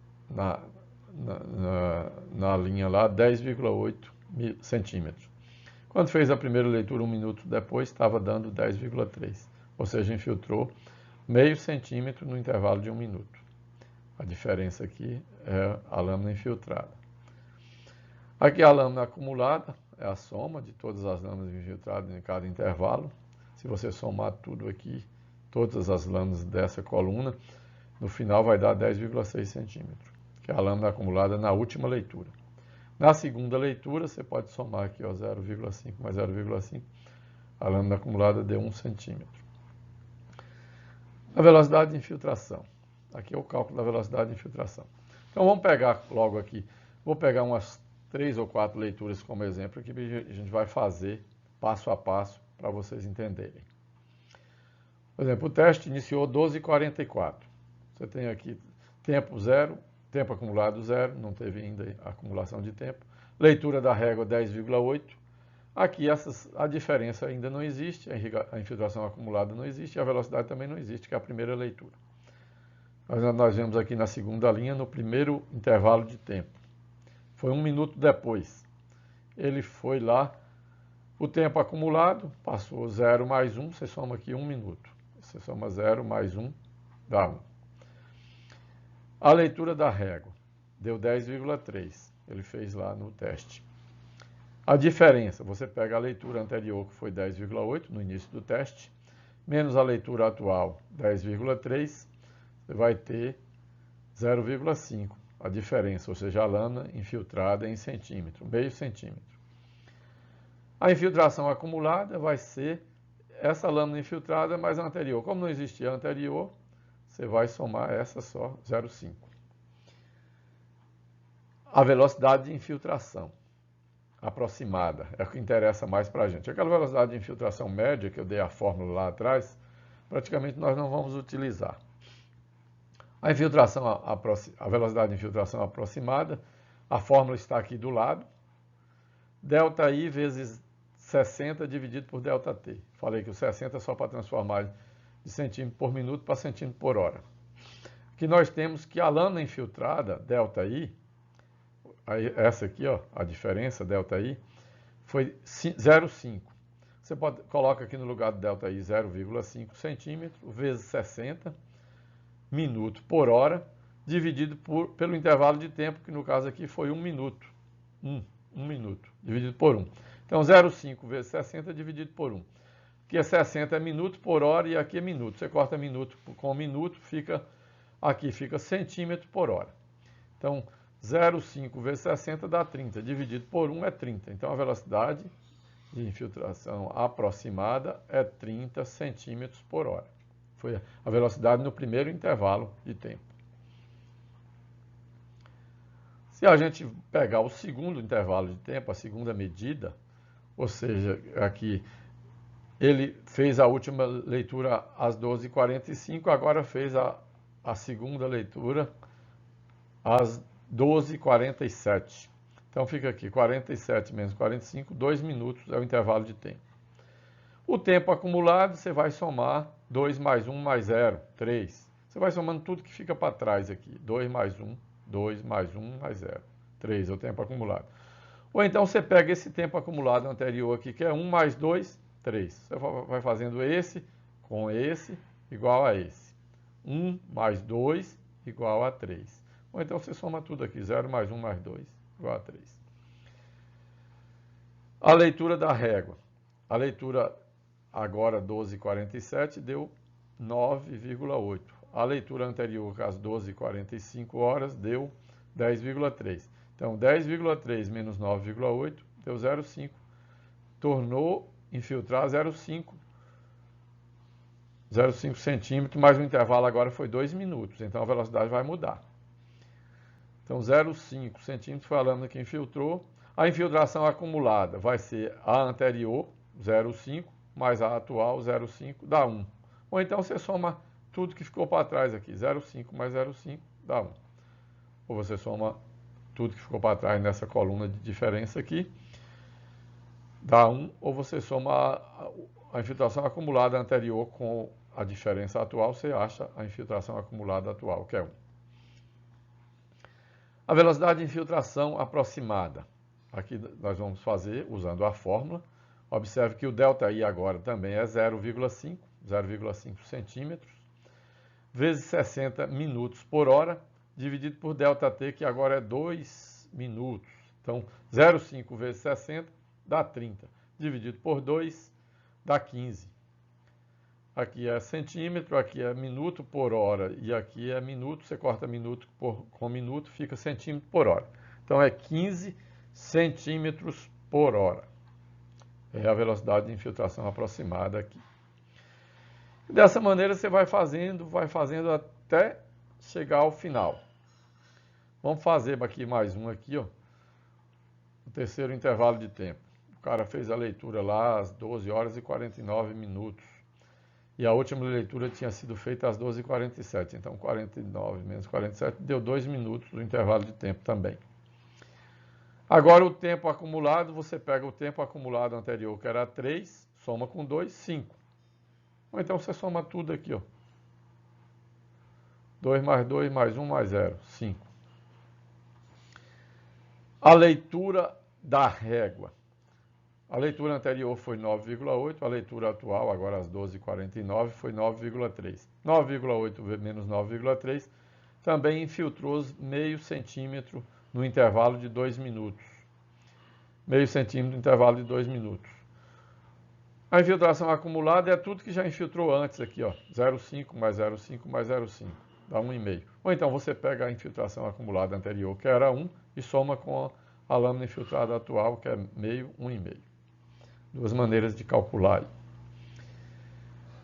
na linha lá 10,8 centímetros. Quando fez a primeira leitura, 1 minuto depois, estava dando 10,3. Ou seja, infiltrou meio centímetro no intervalo de 1 minuto. A diferença aqui é a lâmina infiltrada. Aqui a lâmina acumulada é a soma de todas as lâminas infiltradas em cada intervalo. Se você somar tudo aqui, todas as lâminas dessa coluna, no final vai dar 10,6 centímetros, que é a lâmina acumulada na última leitura. Na segunda leitura, você pode somar aqui 0,5 mais 0,5, a lâmina acumulada deu 1 centímetro. A velocidade de infiltração. Aqui é o cálculo da velocidade de infiltração. Então vamos pegar logo aqui, vou pegar umas 3 ou 4 leituras como exemplo que a gente vai fazer passo a passo para vocês entenderem. Por exemplo, o teste iniciou 12h44. Você tem aqui tempo 0, tempo acumulado 0, não teve ainda acumulação de tempo. Leitura da régua 10,8. Aqui a diferença ainda não existe, a infiltração acumulada não existe e a velocidade também não existe, que é a primeira leitura. Nós vemos aqui na segunda linha, no primeiro intervalo de tempo. Foi 1 minuto depois. Ele foi lá, o tempo acumulado, passou 0 mais 1, você soma aqui 1 minuto. Você soma 0 mais 1, dá 1. A leitura da régua deu 10,3. Ele fez lá no teste. A diferença, você pega a leitura anterior, que foi 10,8 no início do teste, menos a leitura atual, 10,3, você vai ter 0,5, a diferença, ou seja, a lâmina infiltrada em centímetro, meio centímetro. A infiltração acumulada vai ser essa lâmina infiltrada mais a anterior. Como não existia a anterior, você vai somar essa só, 0,5. A velocidade de infiltração aproximada é o que interessa mais para a gente. Aquela velocidade de infiltração média, que eu dei a fórmula lá atrás, praticamente nós não vamos utilizar. A velocidade de infiltração aproximada, a fórmula está aqui do lado. ΔI vezes 60 dividido por ΔT. Falei que o 60 é só para transformar de centímetro por minuto para centímetro por hora. Aqui nós temos que a lâmina infiltrada, ΔI, essa aqui, ó, a diferença, ΔI, foi 0,5. Você coloca aqui no lugar do ΔI 0,5 centímetro vezes 60 minuto por hora, dividido pelo intervalo de tempo, que no caso aqui foi 1 minuto. 1 minuto, dividido por 1. Então, 0,5 vezes 60 dividido por 1. Aqui é 60 é minuto por hora e aqui é minuto. Você corta minuto com minuto, aqui fica centímetro por hora. Então, 0,5 vezes 60 dá 30, dividido por 1 é 30. Então, a velocidade de infiltração aproximada é 30 centímetros por hora. Foi a velocidade no primeiro intervalo de tempo. Se a gente pegar o segundo intervalo de tempo, a segunda medida, ou seja, aqui ele fez a última leitura às 12h45, agora fez a segunda leitura às 12h47. Então fica aqui 47 menos 45, 2 minutos é o intervalo de tempo. O tempo acumulado, você vai somar 2 mais 1 mais 0, 3. Você vai somando tudo que fica para trás aqui. 2 mais 1, 2 mais 1 mais 0. 3 é o tempo acumulado. Ou então você pega esse tempo acumulado anterior aqui, que é 1 mais 2, 3. Você vai fazendo esse com esse igual a esse. 1 mais 2 igual a 3. Ou então você soma tudo aqui. 0 mais 1 mais 2 igual a 3. A leitura da régua. A leitura agora 12h47 deu 9,8. A leitura anterior, às 12h45, deu 10,3. Então, 10,3 menos 9,8 deu 0,5. Tornou infiltrar 0,5 centímetros, mas o intervalo agora foi 2 minutos. Então, a velocidade vai mudar. Então, 0,5 centímetros foi a lâmina que infiltrou. A infiltração acumulada vai ser a anterior, 0,5, mais a atual, 0,5, dá 1. Ou então você soma tudo que ficou para trás aqui, 0,5 mais 0,5 dá 1. Ou você soma tudo que ficou para trás nessa coluna de diferença aqui, dá 1. Ou você soma a infiltração acumulada anterior com a diferença atual, você acha a infiltração acumulada atual, que é 1. A velocidade de infiltração aproximada. Aqui nós vamos fazer usando a fórmula. Observe que o ΔI agora também é 0,5 centímetros, vezes 60 minutos por hora, dividido por ΔT, que agora é 2 minutos. Então, 0,5 vezes 60 dá 30. Dividido por 2 dá 15. Aqui é centímetro, aqui é minuto por hora e aqui é minuto. Você corta minuto com minuto, fica centímetro por hora. Então, é 15 centímetros por hora. É a velocidade de infiltração aproximada aqui. Dessa maneira você vai fazendo até chegar ao final. Vamos fazer aqui mais um aqui, ó. O terceiro intervalo de tempo. O cara fez a leitura lá às 12h49. E a última leitura tinha sido feita às 12h47. Então, 49 menos 47 deu 2 minutos do intervalo de tempo também. Agora, o tempo acumulado, você pega o tempo acumulado anterior, que era 3, soma com 2, 5. Ou então você soma tudo aqui, ó. 2 mais 2 mais 1 mais 0, 5. A leitura da régua. A leitura anterior foi 9,8, a leitura atual, agora às 12h49, foi 9,3. 9,8 menos 9,3 também infiltrou meio centímetro no intervalo de 2 minutos. Meio centímetro no intervalo de 2 minutos. A infiltração acumulada é tudo que já infiltrou antes aqui, ó. 0,5 mais 0,5 mais 0,5, dá 1,5. Ou então você pega a infiltração acumulada anterior, que era 1, e soma com a lâmina infiltrada atual, que é meio, 1,5. Duas maneiras de calcular.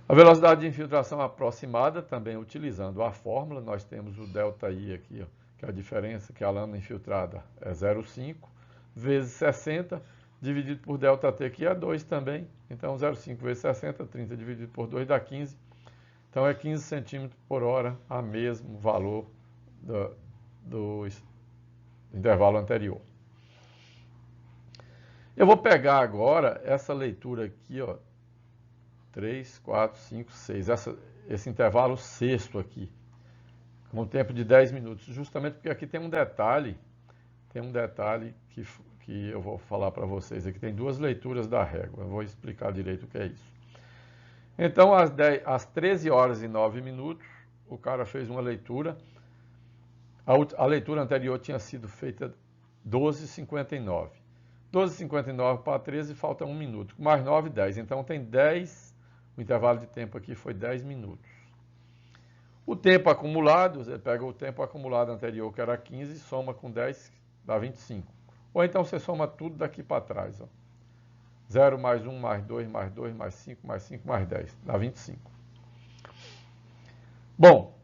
A velocidade de infiltração aproximada, também utilizando a fórmula, nós temos o ΔI aqui, ó, que é a diferença, que a lâmina infiltrada é 0,5, vezes 60, dividido por ΔT, que é 2 também. Então, 0,5 vezes 60, 30 dividido por 2 dá 15. Então, é 15 centímetros por hora, a mesmo valor do intervalo anterior. Eu vou pegar agora essa leitura aqui, ó, 3, 4, 5, 6, esse intervalo sexto aqui, com um tempo de 10 minutos, justamente porque aqui tem um detalhe que eu vou falar para vocês aqui, tem duas leituras da régua, eu vou explicar direito o que é isso. Então, às 13h09, o cara fez uma leitura, a leitura anterior tinha sido feita 12h59. 12h59 para 13 falta 1 minuto, mais 9, 10. Então tem 10, o intervalo de tempo aqui foi 10 minutos. O tempo acumulado, você pega o tempo acumulado anterior, que era 15, soma com 10, dá 25. Ou então você soma tudo daqui para trás, ó. 0 mais 1 mais 2 mais 2 mais 5 mais 5 mais 10, dá 25. Bom,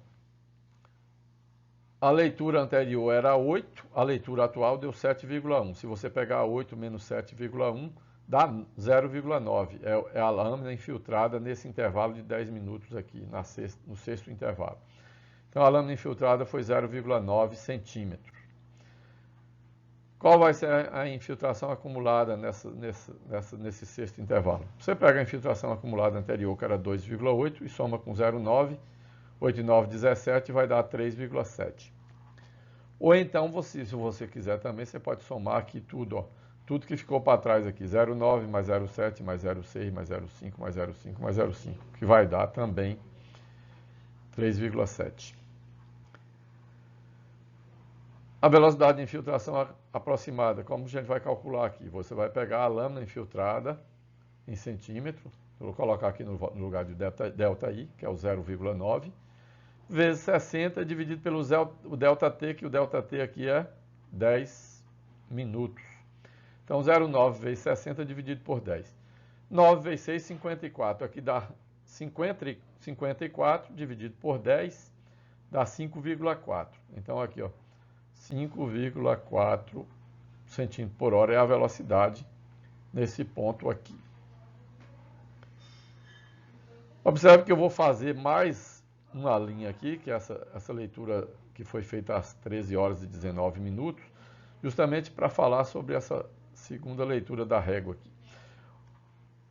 a leitura anterior era 8, a leitura atual deu 7,1. Se você pegar 8 menos 7,1, dá 0,9. É a lâmina infiltrada nesse intervalo de 10 minutos aqui, no sexto intervalo. Então, a lâmina infiltrada foi 0,9 centímetros. Qual vai ser a infiltração acumulada nesse sexto intervalo? Você pega a infiltração acumulada anterior, que era 2,8, e soma com 0,9. 8 e 9, 17, vai dar 3,7. Ou então, se você quiser também, você pode somar aqui tudo, ó. Tudo que ficou para trás aqui, 0,9 mais 0,7 mais 0,6 mais 0,5 mais 0,5 mais 0,5, que vai dar também 3,7. A velocidade de infiltração aproximada, como a gente vai calcular aqui? Você vai pegar a lâmina infiltrada em centímetro, vou colocar aqui no lugar de ΔI, que é o 0,9, vezes 60 dividido pelo o ΔT, que o ΔT aqui é 10 minutos. Então, 0,9 vezes 60 dividido por 10. 9 vezes 6, 54. Aqui dá 54 dividido por 10, dá 5,4. Então, aqui, ó, 5,4 centímetros por hora é a velocidade nesse ponto aqui. Observe que eu vou fazer mais uma linha aqui, que é essa leitura que foi feita às 13 horas e 19 minutos, justamente para falar sobre essa segunda leitura da régua aqui.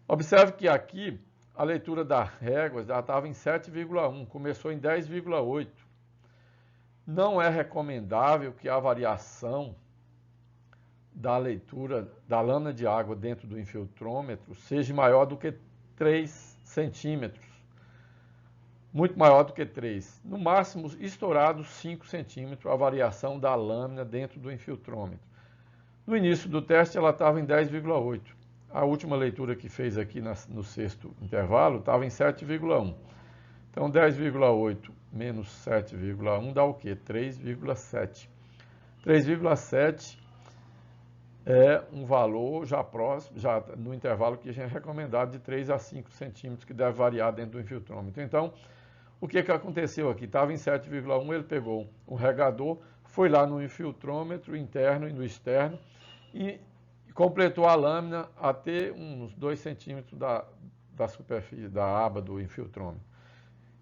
Observe que aqui a leitura da régua já estava em 7,1, começou em 10,8. Não é recomendável que a variação da leitura da lâmina de água dentro do infiltrômetro seja maior do que 3 centímetros. Muito maior do que 3. No máximo, estourado 5 centímetros a variação da lâmina dentro do infiltrômetro. No início do teste, ela estava em 10,8. A última leitura que fez aqui no sexto intervalo estava em 7,1. Então, 10,8 menos 7,1 dá o quê? 3,7. 3,7 é um valor já próximo, já no intervalo que é recomendado de 3 a 5 centímetros, que deve variar dentro do infiltrômetro. Então, o que aconteceu aqui? Estava em 7,1, ele pegou um regador, foi lá no infiltrômetro interno e no externo e completou a lâmina até uns 2 centímetros da superfície, da aba do infiltrômetro.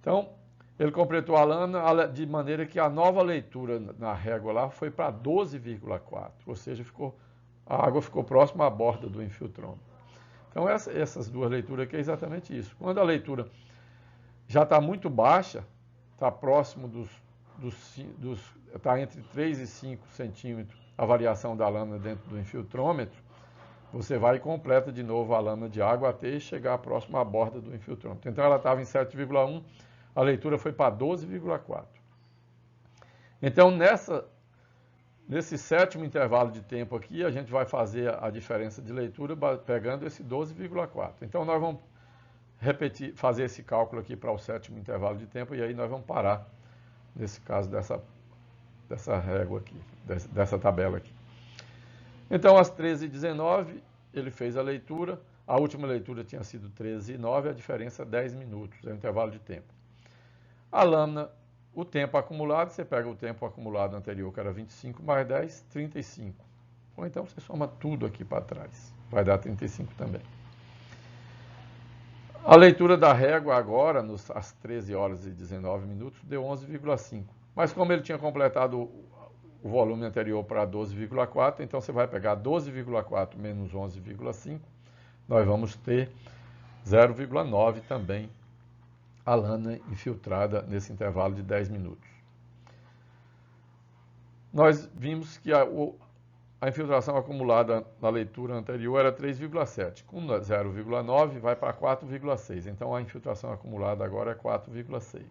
Então, ele completou a lâmina de maneira que a nova leitura na régua lá foi para 12,4, ou seja, a água ficou próxima à borda do infiltrômetro. Então, essas duas leituras aqui é exatamente isso. Quando a leitura já está muito baixa, está próximo está entre 3 e 5 centímetros a variação da lâmina dentro do infiltrômetro, você vai e completa de novo a lâmina de água até chegar próximo à borda do infiltrômetro. Então, ela estava em 7,1, a leitura foi para 12,4. Então, nesse sétimo intervalo de tempo aqui, a gente vai fazer a diferença de leitura pegando esse 12,4. Então, nós vamos fazer esse cálculo aqui para o sétimo intervalo de tempo e aí nós vamos parar, nesse caso, dessa régua aqui, dessa tabela aqui. Então, às 13h19, ele fez a leitura. A última leitura tinha sido 13h09, a diferença é 10 minutos, é o intervalo de tempo. A lâmina, o tempo acumulado, você pega o tempo acumulado anterior, que era 25, mais 10, 35. Ou então você soma tudo aqui para trás, vai dar 35 também. A leitura da régua agora, às 13 horas e 19 minutos, deu 11,5. Mas como ele tinha completado o volume anterior para 12,4, então você vai pegar 12,4 menos 11,5, nós vamos ter 0,9 também a lâmina infiltrada nesse intervalo de 10 minutos. Nós vimos que a infiltração acumulada na leitura anterior era 3,7. Com 0,9 vai para 4,6. Então, a infiltração acumulada agora é 4,6.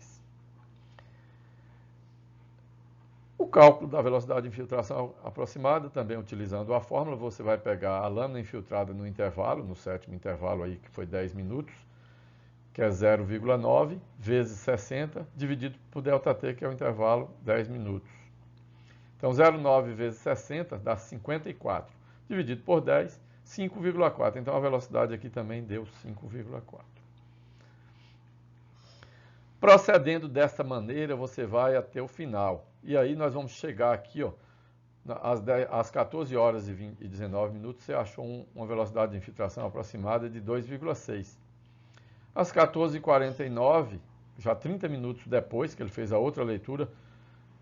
O cálculo da velocidade de infiltração aproximada, também utilizando a fórmula, você vai pegar a lâmina infiltrada no intervalo, no sétimo intervalo aí, que foi 10 minutos, que é 0,9 vezes 60, dividido por ΔT, que é o intervalo 10 minutos. Então, 0,9 vezes 60 dá 54. Dividido por 10, 5,4. Então, a velocidade aqui também deu 5,4. Procedendo desta maneira, você vai até o final. E aí, nós vamos chegar aqui, ó, às 14 horas e 19 minutos, você achou uma velocidade de infiltração aproximada de 2,6. Às 14h49, já 30 minutos depois que ele fez a outra leitura,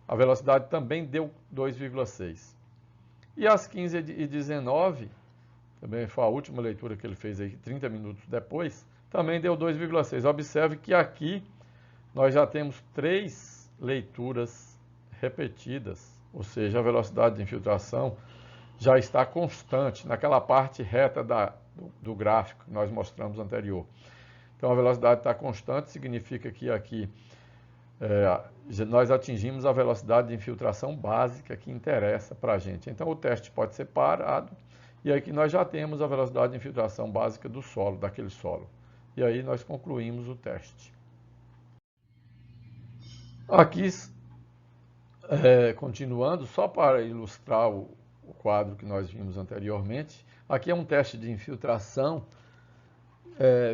a velocidade também deu 2,6. E às 15h19, também foi a última leitura que ele fez aí, 30 minutos depois, também deu 2,6. Observe que aqui nós já temos 3 leituras repetidas, ou seja, a velocidade de infiltração já está constante naquela parte reta do gráfico que nós mostramos anterior. Então, a velocidade está constante, significa que aqui nós atingimos a velocidade de infiltração básica que interessa para a gente. Então, o teste pode ser parado e aqui nós já temos a velocidade de infiltração básica do solo, daquele solo. e aí nós concluímos o teste. Aqui, continuando, só para ilustrar o quadro que nós vimos anteriormente, aqui é um teste de infiltração,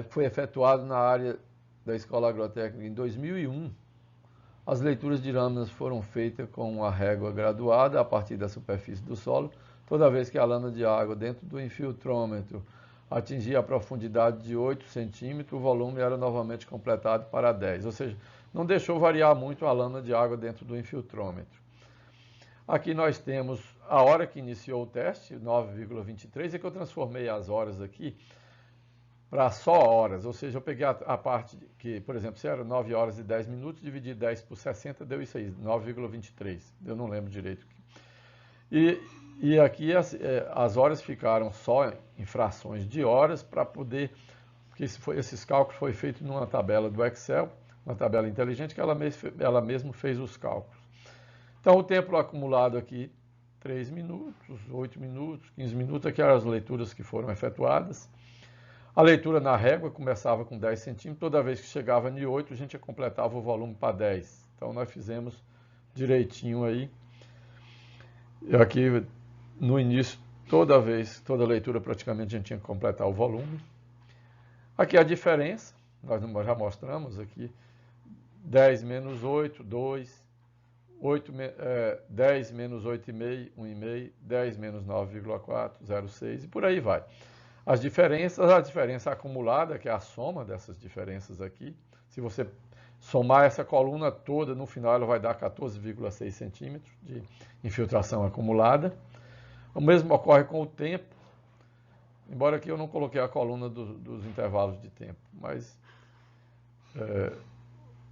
foi efetuado na área da Escola Agrotécnica em 2001. As leituras de lâminas foram feitas com uma régua graduada a partir da superfície do solo. Toda vez que a lâmina de água dentro do infiltrômetro atingia a profundidade de 8 centímetros, o volume era novamente completado para 10, ou seja, não deixou variar muito a lâmina de água dentro do infiltrômetro. Aqui nós temos a hora que iniciou o teste, 9,23, e que eu transformei as horas aqui para só horas, ou seja, eu peguei a parte que, por exemplo, se era 9 horas e 10 minutos, dividi 10 por 60, deu isso aí, 9,23, eu não lembro direito. E aqui as horas ficaram só em frações de horas para poder, porque esses cálculos foi feito numa tabela do Excel, uma tabela inteligente que ela mesma fez os cálculos. Então o tempo acumulado aqui, 3 minutos, 8 minutos, 15 minutos, aqui eram as leituras que foram efetuadas. A leitura na régua começava com 10 centímetros, toda vez que chegava em 8, a gente completava o volume para 10. Então nós fizemos direitinho aí. E aqui no início, toda leitura praticamente a gente tinha que completar o volume. Aqui a diferença, nós já mostramos aqui, 10 menos 8, 2, 10 menos 8,5, 1,5, 10 menos 9,4, 0,6 e por aí vai. A diferença acumulada, que é a soma dessas diferenças aqui, se você somar essa coluna toda, no final ela vai dar 14,6 centímetros de infiltração acumulada. O mesmo ocorre com o tempo, embora aqui eu não coloquei a coluna dos intervalos de tempo, mas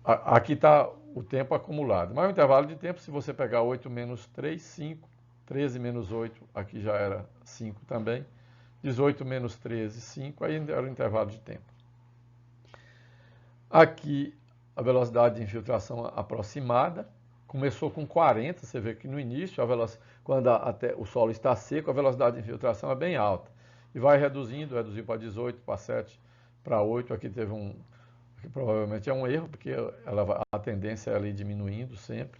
aqui está o tempo acumulado. Mas o intervalo de tempo, se você pegar 8 menos 3, 5, 13 menos 8, aqui já era 5 também, 18 menos 13, 5, aí era o intervalo de tempo. Aqui a velocidade de infiltração aproximada, começou com 40, você vê que no início, quando até o solo está seco, a velocidade de infiltração é bem alta. E vai reduziu para 18, para 7, para 8, aqui teve que provavelmente é um erro, porque a tendência é ali diminuindo sempre.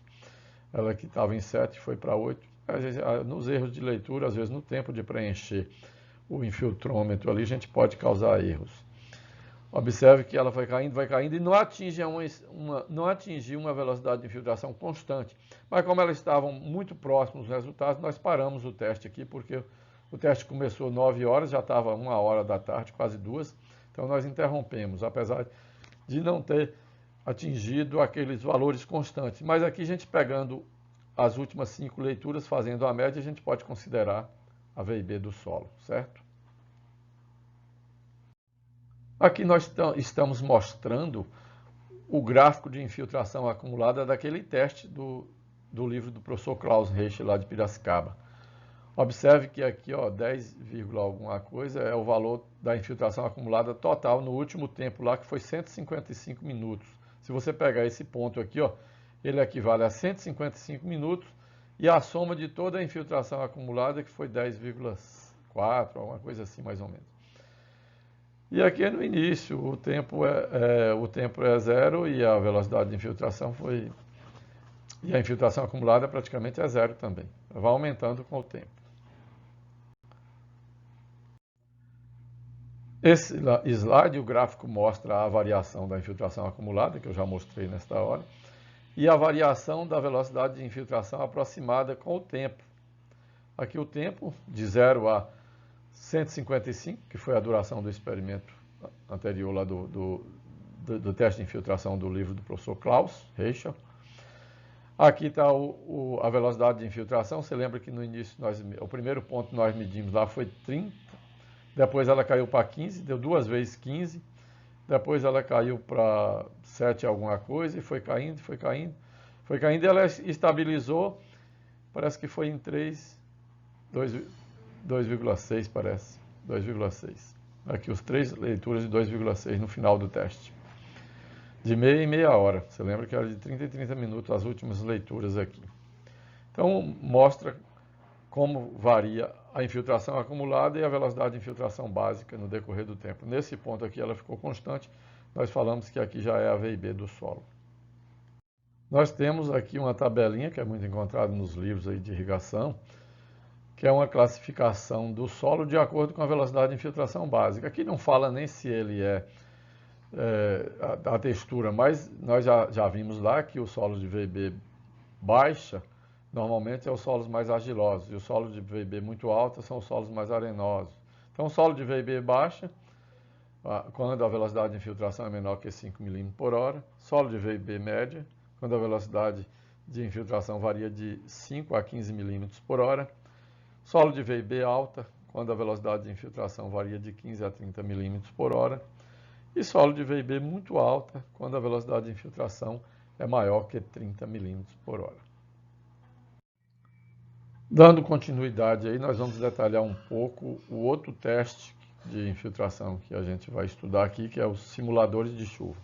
Ela que estava em 7 foi para 8. Nos erros de leitura, às vezes no tempo de preencher o infiltrômetro ali, a gente pode causar erros. Observe que ela vai caindo e não atingiu uma velocidade de infiltração constante. Mas como elas estavam muito próximas dos resultados, nós paramos o teste aqui, porque o teste começou 9 horas, já estava 1 hora da tarde, quase 2. Então nós interrompemos, apesar de não ter atingido aqueles valores constantes. Mas aqui a gente pegando as últimas 5 leituras, fazendo a média, a gente pode considerar a V e B do solo, certo? Aqui nós estamos mostrando o gráfico de infiltração acumulada daquele teste do livro do professor Klaus Reiche, lá de Piracicaba. Observe que aqui, 10, alguma coisa é o valor da infiltração acumulada total no último tempo lá, que foi 155 minutos. Se você pegar esse ponto aqui, ele equivale a 155 minutos e a soma de toda a infiltração acumulada, que foi 10,4, alguma coisa assim mais ou menos. E aqui no início o tempo é 0 e a velocidade de infiltração e a infiltração acumulada praticamente é 0 também. Vai aumentando com o tempo. Esse slide, o gráfico mostra a variação da infiltração acumulada, que eu já mostrei nesta hora, e a variação da velocidade de infiltração aproximada com o tempo. Aqui o tempo de 0 a 155, que foi a duração do experimento anterior lá do teste de infiltração do livro do professor Klaus Reiche. Aqui está a velocidade de infiltração. Você lembra que no início, o primeiro ponto que nós medimos lá foi 30, depois ela caiu para 15, deu 2 vezes 15, depois ela caiu para 7 alguma coisa e foi caindo, e ela estabilizou, parece que foi em 3, 2,6 parece, 2,6. Aqui os 3 leituras de 2,6 no final do teste. De meia em meia hora. Você lembra que era de 30 em 30 minutos as últimas leituras aqui. Então mostra como varia a infiltração acumulada e a velocidade de infiltração básica no decorrer do tempo. Nesse ponto aqui ela ficou constante, nós falamos que aqui já é a V e B do solo. Nós temos aqui uma tabelinha que é muito encontrada nos livros aí de irrigação, que é uma classificação do solo de acordo com a velocidade de infiltração básica. Aqui não fala nem se ele a textura, mas nós já vimos lá que o solo de VB baixa normalmente é os solos mais argilosos, e os solos de VB muito alta são os solos mais arenosos. Então, o solo de VB baixa, quando a velocidade de infiltração é menor que 5 mm por hora, solo de VB média, quando a velocidade de infiltração varia de 5 a 15 mm por hora, solo de VB alta, quando a velocidade de infiltração varia de 15 a 30 mm por hora, e solo de VB muito alta, quando a velocidade de infiltração é maior que 30 mm por hora. Dando continuidade aí, nós vamos detalhar um pouco o outro teste de infiltração que a gente vai estudar aqui, que é os simuladores de chuva.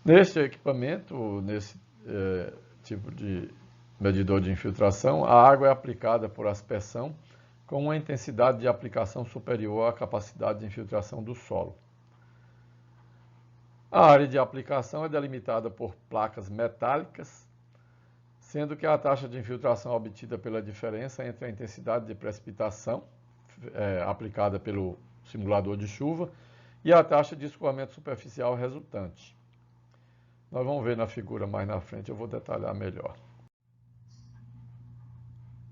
Nesse equipamento, nesse tipo de medidor de infiltração, a água é aplicada por aspersão com uma intensidade de aplicação superior à capacidade de infiltração do solo. A área de aplicação é delimitada por placas metálicas, sendo que a taxa de infiltração obtida pela diferença entre a intensidade de precipitação aplicada pelo simulador de chuva e a taxa de escoamento superficial resultante. Nós vamos ver na figura mais na frente, eu vou detalhar melhor.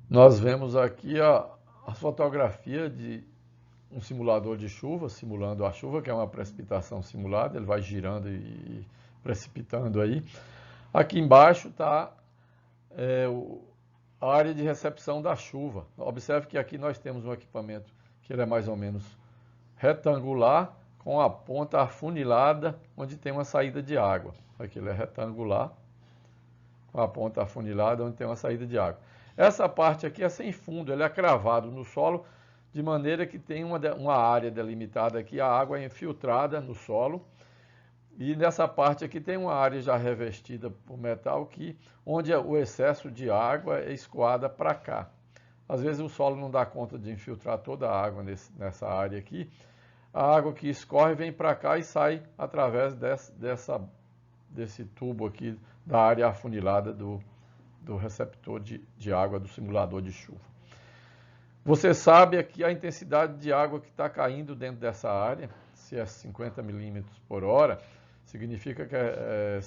Nós vemos aqui a fotografia de um simulador de chuva, simulando a chuva, que é uma precipitação simulada, ele vai girando e precipitando aí. Aqui embaixo está a área de recepção da chuva. Observe que aqui nós temos um equipamento que ele é mais ou menos retangular, com a ponta afunilada, onde tem uma saída de água. Aqui ele é retangular, com a ponta afunilada, onde tem uma saída de água. Essa parte aqui é sem fundo, ele é cravado no solo, de maneira que tem uma área delimitada aqui, a água é infiltrada no solo, e nessa parte aqui tem uma área já revestida por metal, onde o excesso de água é escoada para cá. Às vezes o solo não dá conta de infiltrar toda a água nessa área aqui. A água que escorre vem para cá e sai através desse tubo aqui da área afunilada do receptor de água do simulador de chuva. Você sabe aqui a intensidade de água que está caindo dentro dessa área, se é 50 mm por hora, significa que é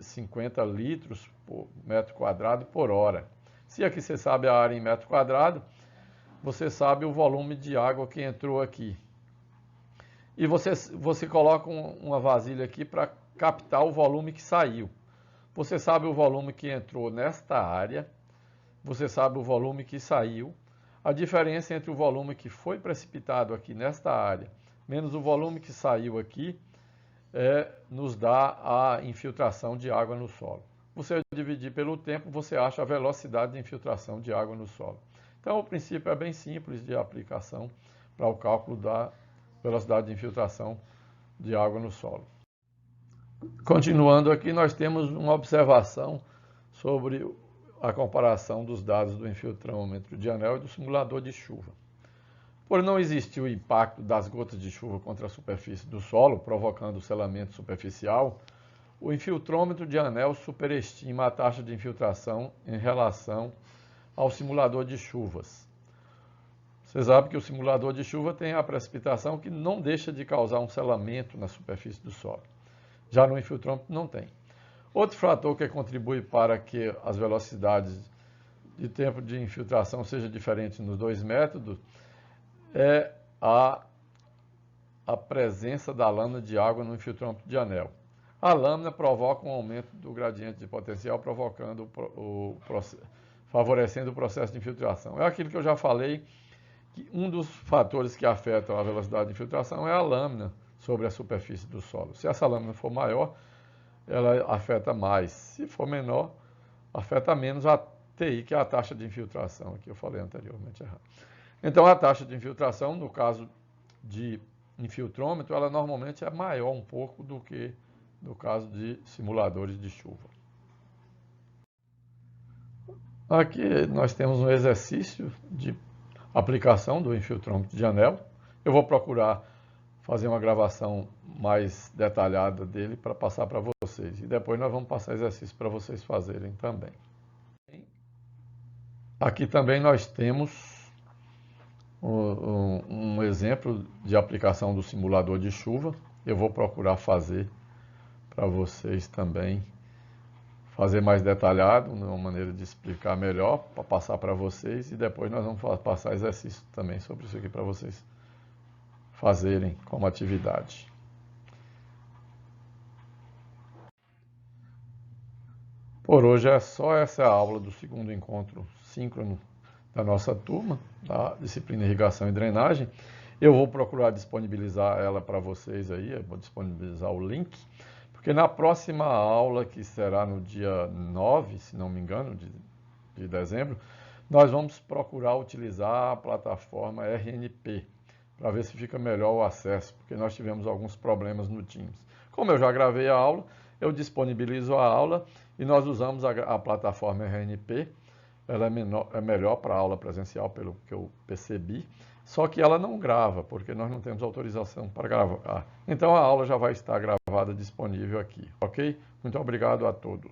50 litros por metro quadrado por hora. Se aqui você sabe a área em metro quadrado, você sabe o volume de água que entrou aqui. E você coloca uma vasilha aqui para captar o volume que saiu. Você sabe o volume que entrou nesta área, você sabe o volume que saiu. A diferença entre o volume que foi precipitado aqui nesta área, menos o volume que saiu aqui, nos dá a infiltração de água no solo. Você dividir pelo tempo, você acha a velocidade de infiltração de água no solo. Então, o princípio é bem simples de aplicação para o cálculo da velocidade de infiltração de água no solo. Continuando aqui, nós temos uma observação sobre a comparação dos dados do infiltrômetro de anel e do simulador de chuva. Por não existir o impacto das gotas de chuva contra a superfície do solo, provocando o selamento superficial, o infiltrômetro de anel superestima a taxa de infiltração em relação ao simulador de chuvas. Você sabe que o simulador de chuva tem a precipitação que não deixa de causar um selamento na superfície do solo. Já no infiltrômetro não tem. Outro fator que contribui para que as velocidades de tempo de infiltração sejam diferentes nos dois métodos é a presença da lâmina de água no infiltrômetro de anel. A lâmina provoca um aumento do gradiente de potencial, favorecendo o processo de infiltração. É aquilo que eu já falei, que um dos fatores que afetam a velocidade de infiltração é a lâmina sobre a superfície do solo. Se essa lâmina for maior, ela afeta mais. Se for menor, afeta menos a TI, que é a taxa de infiltração, que eu falei anteriormente errado. Então, a taxa de infiltração, no caso de infiltrômetro, ela normalmente é maior um pouco do que no caso de simuladores de chuva. Aqui nós temos um exercício de aplicação do infiltrômetro de anel. Eu vou procurar fazer uma gravação mais detalhada dele para passar para vocês. E depois nós vamos passar exercício para vocês fazerem também. Aqui também nós temos um exemplo de aplicação do simulador de chuva. Eu vou procurar fazer para vocês também, fazer mais detalhado, uma maneira de explicar melhor, para passar para vocês. E depois nós vamos passar exercício também sobre isso aqui para vocês fazerem como atividade. Por hoje é só essa aula do segundo encontro síncrono da nossa turma, da disciplina Irrigação e Drenagem. Eu vou procurar disponibilizar ela para vocês aí, eu vou disponibilizar o link, porque na próxima aula, que será no dia 9, se não me engano, de dezembro, nós vamos procurar utilizar a plataforma RNP, para ver se fica melhor o acesso, porque nós tivemos alguns problemas no Teams. Como eu já gravei a aula, eu disponibilizo a aula e nós usamos a plataforma RNP. Ela é melhor para a aula presencial, pelo que eu percebi, só que ela não grava, porque nós não temos autorização para gravar. Então a aula já vai estar gravada, disponível aqui, ok? Muito obrigado a todos.